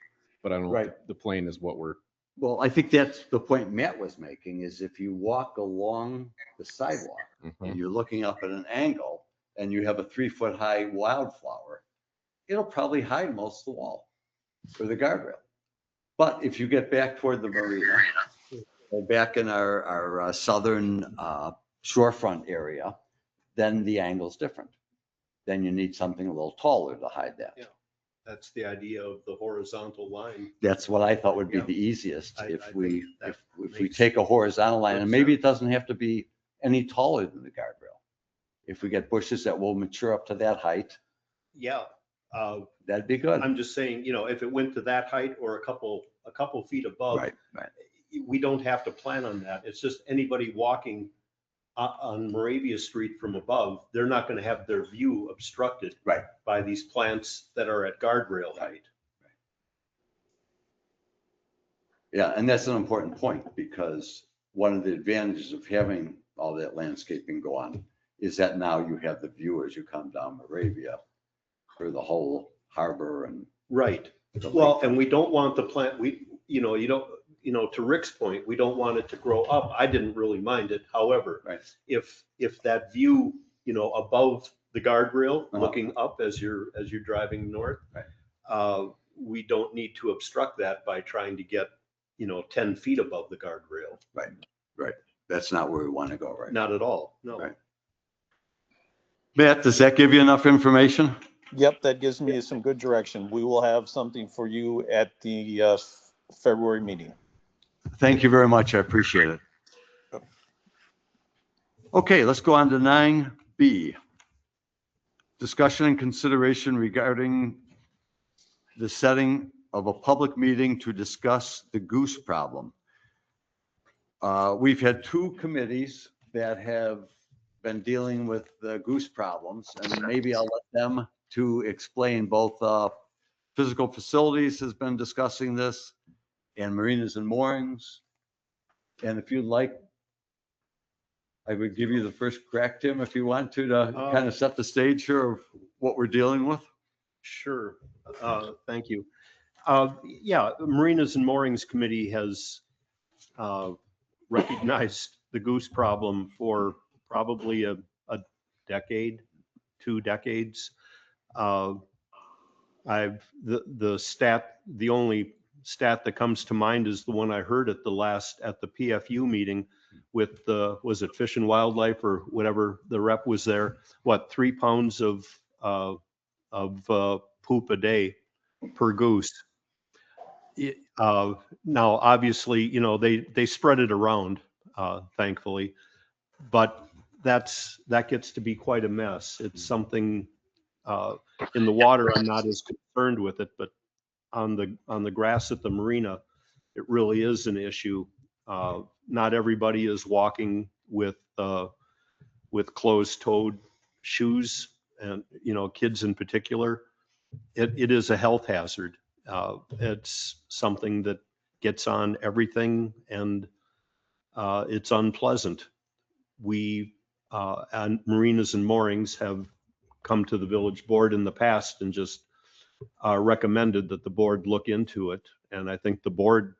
Speaker 3: but I don't know
Speaker 2: Right.
Speaker 3: if the plane is what we're,
Speaker 2: well, I think that's the point Matt was making, is if you walk along the sidewalk and you're looking up at an angle and you have a 3 foot high wildflower, it'll probably hide most of the wall or the guardrail. But if you get back toward the marina, or back in our southern shorefront area, then the angle's different. Then you need something a little taller to hide that.
Speaker 5: Yeah. That's the idea of the horizontal line.
Speaker 2: That's what I thought would be
Speaker 5: Yeah.
Speaker 2: the easiest.
Speaker 5: I
Speaker 2: If
Speaker 5: think
Speaker 2: we,
Speaker 5: that
Speaker 2: if we
Speaker 5: makes
Speaker 2: take a horizontal line, and
Speaker 5: good
Speaker 2: maybe
Speaker 5: sense.
Speaker 2: it doesn't have to be any taller than the guardrail. If we get bushes that will mature up to that height,
Speaker 5: Yeah.
Speaker 2: that'd be good.
Speaker 5: I'm just saying, if it went to that height or a couple feet above,
Speaker 2: Right, right.
Speaker 5: we don't have to plan on that. It's just anybody walking on Moravia Street from above, they're not going to have their view obstructed
Speaker 2: Right.
Speaker 5: by these plants that are at guardrail height.
Speaker 2: Yeah, and that's an important point, because one of the advantages of having all that landscaping go on is that now you have the view as you come down Moravia for the whole harbor and.
Speaker 5: Right.
Speaker 2: the
Speaker 5: Well,
Speaker 2: lake.
Speaker 5: and we don't want the plant, to Rick's point, we don't want it to grow up. I didn't really mind it. However,
Speaker 2: Right.
Speaker 5: if that view, above the guardrail,
Speaker 2: Uh-huh.
Speaker 5: looking up as you're driving north, we don't need to obstruct that by trying to get, 10 feet above the guardrail.
Speaker 2: Right. That's not where we want to go, right?
Speaker 5: Not at all. No.
Speaker 2: Right. Matt, does that give you enough information?
Speaker 11: Yep, that gives me some good direction. We will have something for you at the February meeting.
Speaker 2: Thank you very much. I appreciate it. Okay, let's go on to 9B. Discussion and consideration regarding the setting of a public meeting to discuss the goose problem. We've had two committees that have been dealing with the goose problems, and maybe I'll let them to explain. Both Physical Facilities has been discussing this, and Marinas and Moorings. And if you'd like, I would give you the first crack, Tim, if you want to kind of set the stage here of what we're dealing with.
Speaker 5: Sure. Thank you. Yeah, the Marinas and Moorings Committee has recognized the goose problem for probably a decade, 2 decades. The only stat that comes to mind is the one I heard at the PFU meeting with was it Fish and Wildlife or whatever, the rep was there, 3 pounds of poop a day per goose. Now, obviously, they spread it around, thankfully, but that gets to be quite a mess. It's something in the water, I'm not as concerned with it, but on the grass at the marina, it really is an issue. Not everybody is walking with closed-toed shoes, and kids in particular. It is a health hazard. It's something that gets on everything, and it's unpleasant. We and Marinas and Moorings have come to the village board in the past and just recommended that the board look into it. And I think the board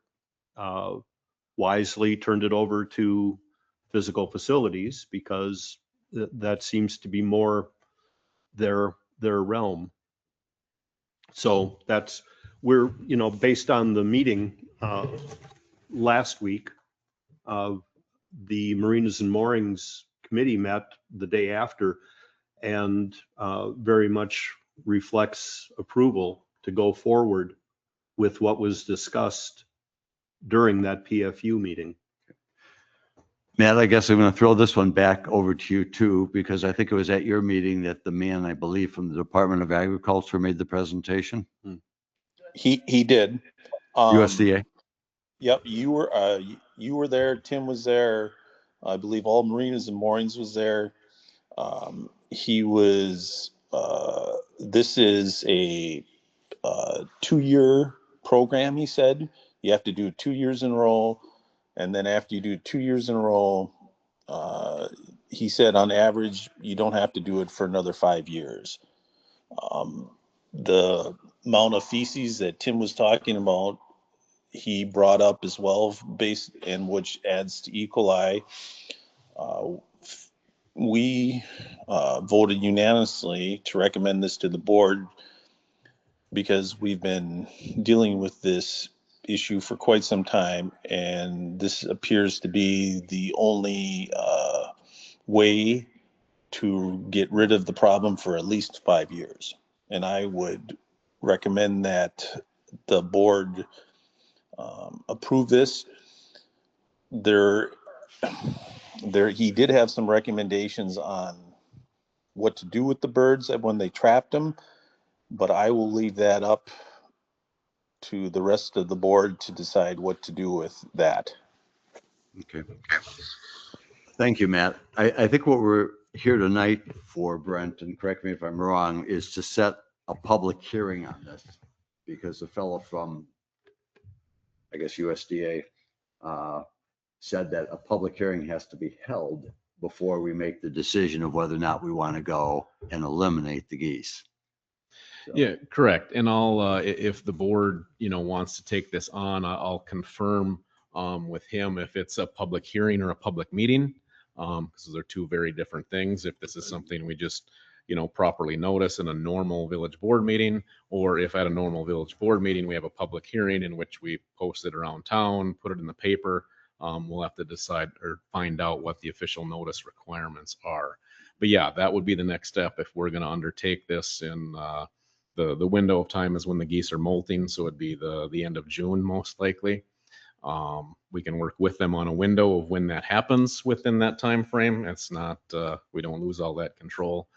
Speaker 5: wisely turned it over to Physical Facilities because that seems to be more their realm. So we're based on the meeting last week, the Marinas and Moorings Committee met the day after and very much reflects approval to go forward with what was discussed during that PFU meeting.
Speaker 2: Matt, I guess I'm going to throw this one back over to you too, because I think it was at your meeting that the man, I believe, from the Department of Agriculture made the presentation.
Speaker 11: He did.
Speaker 2: USDA.
Speaker 11: Yep, you were there. Tim was there. I believe all Marinas and Moorings was there. He was. This is a 2-year program. He said you have to do 2 years in a row, and then after you do 2 years in a row, he said on average you don't have to do it for another 5 years. The amount of feces that Tim was talking about, he brought up as well, and which adds to E. coli. We voted unanimously to recommend this to the board because we've been dealing with this issue for quite some time, and this appears to be the only way to get rid of the problem for at least 5 years. And I would recommend that the board approve this. He did have some recommendations on what to do with the birds when they trapped them, but I will leave that up to the rest of the board to decide what to do with that.
Speaker 2: Okay. Thank you, Matt. I think what we're here tonight for, Brent, and correct me if I'm wrong, is to set a public hearing on this because the fellow from, I guess, USDA said that a public hearing has to be held before we make the decision of whether or not we want to go and eliminate the geese. So,
Speaker 3: Yeah, correct. And if the board, wants to take this on, I'll confirm with him if it's a public hearing or a public meeting, because those are two very different things. If this is something we just, properly notice in a normal village board meeting, or if at a normal village board meeting, we have a public hearing in which we post it around town, put it in the paper, we'll have to decide or find out what the official notice requirements are. But yeah, that would be the next step if we're going to undertake this in the window of time is when the geese are molting, so it'd be the end of June most likely. We can work with them on a window of when that happens within that time frame. It's not we don't lose all that control,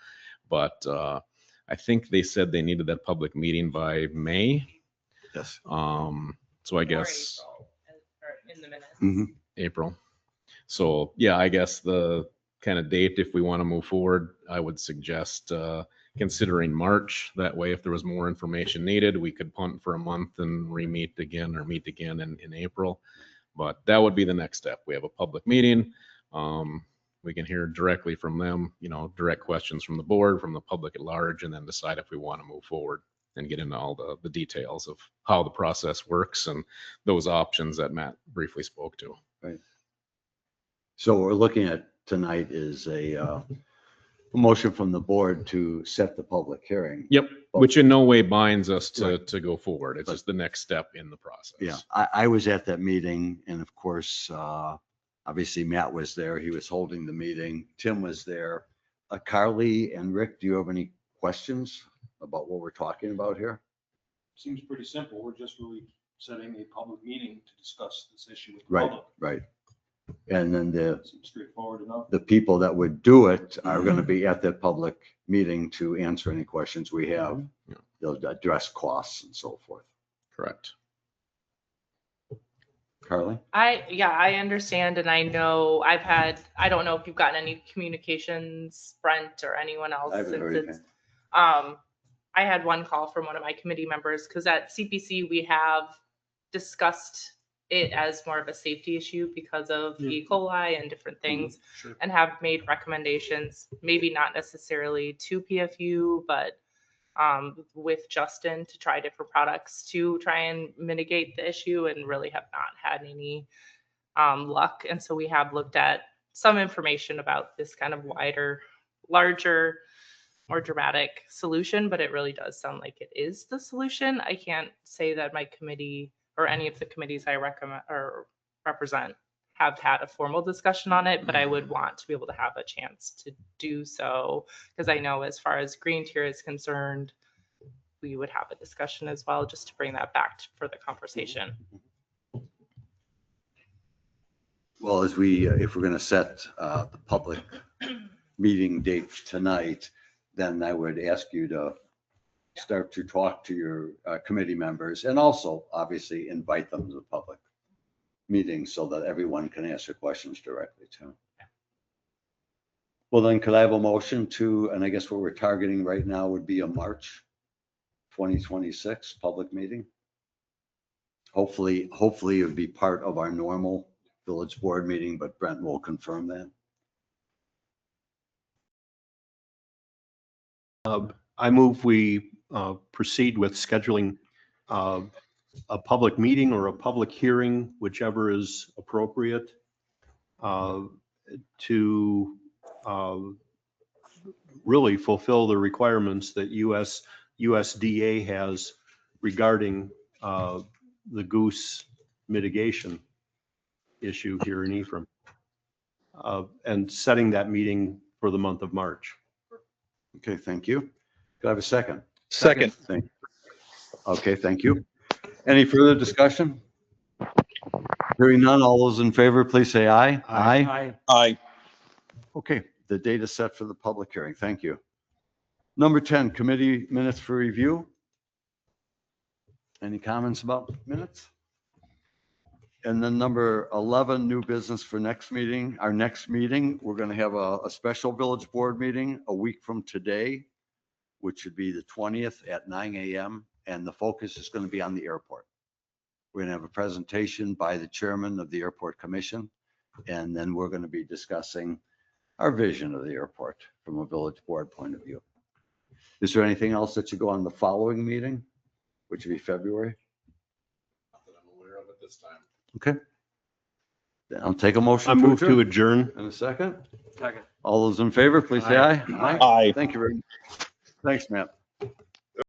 Speaker 3: but I think they said they needed that public meeting by May.
Speaker 2: yes.
Speaker 3: So I guess
Speaker 4: Or in the minutes.
Speaker 2: Mhm.
Speaker 3: April. So yeah, I guess the kind of date, if we want to move forward, I would suggest considering March. That way, if there was more information needed, we could punt for a month and re-meet again or meet again in April. But that would be the next step. We have a public meeting. We can hear directly from them, direct questions from the board, from the public at large, and then decide if we want to move forward and get into all the details of how the process works and those options that Matt briefly spoke to.
Speaker 2: Right. So what we're looking at tonight is a motion from the board to set the public hearing.
Speaker 3: Yep, which in no way binds us to go forward. It's just the next step in the process.
Speaker 2: Yeah, I was at that meeting, and of course, obviously Matt was there. He was holding the meeting. Tim was there. Carly and Rick, do you have any questions about what we're talking about here?
Speaker 8: Seems pretty simple. We're just really setting a public meeting to discuss this issue with the
Speaker 2: Right,
Speaker 8: public.
Speaker 2: right. And then
Speaker 8: Seems straightforward enough.
Speaker 2: the people that would do it are going to be at that public meeting to answer any questions we have.
Speaker 3: Yeah.
Speaker 2: They'll address costs and so forth.
Speaker 3: Correct.
Speaker 2: Carly?
Speaker 4: I understand. And I know I don't know if you've gotten any communications, Brent or anyone else.
Speaker 2: I haven't heard anything.
Speaker 4: I had one call from one of my committee members because at CPC we have discussed it as more of a safety issue because of E. coli and different things,
Speaker 8: Sure.
Speaker 4: and have made recommendations, maybe not necessarily to PFU, but with Justin to try different products to try and mitigate the issue, and really have not had any luck. And so we have looked at some information about this kind of wider, larger, more dramatic solution, but it really does sound like it is the solution. I can't say that my committee or any of the committees I recommend or represent have had a formal discussion on it, but I would want to be able to have a chance to do so, because I know as far as Green Tier is concerned, we would have a discussion as well, just to bring that back for the conversation.
Speaker 2: Well, if we're going to set the public meeting date tonight, then I would ask you to start to talk to your committee members and also obviously invite them to the public meeting so that everyone can answer questions directly too. Well, then could I have a motion to, and I guess what we're targeting right now would be a March 2026 public meeting. Hopefully it would be part of our normal village board meeting, but Brent will confirm that.
Speaker 5: I move we proceed with scheduling a public meeting or a public hearing, whichever is appropriate, to really fulfill the requirements that USDA has regarding the goose mitigation issue here in Ephraim, and setting that meeting for the month of March.
Speaker 2: Okay, thank you. Could I have a second?
Speaker 11: Second.
Speaker 2: Thank you. Okay, thank you. Any further discussion? Hearing none, all those in favor, please say aye.
Speaker 11: Aye.
Speaker 2: Okay, the date is set for the public hearing. Thank you. Number 10, committee minutes for review. Any comments about minutes? And then number 11, new business for next meeting. Our next meeting, we're going to have a special village board meeting a week from today, which should be the 20th at 9 a.m. And the focus is going to be on the airport. We're going to have a presentation by the chairman of the Airport Commission. And then we're going to be discussing our vision of the airport from a village board point of view. Is there anything else that should go on the following meeting, which would be February?
Speaker 3: Not that I'm aware of at this time.
Speaker 2: Okay. Then I'll take a motion.
Speaker 5: I move to adjourn.
Speaker 2: In a second. Second. All those in favor, please say aye.
Speaker 11: Aye.
Speaker 2: Thank you very much. Thanks, Matt.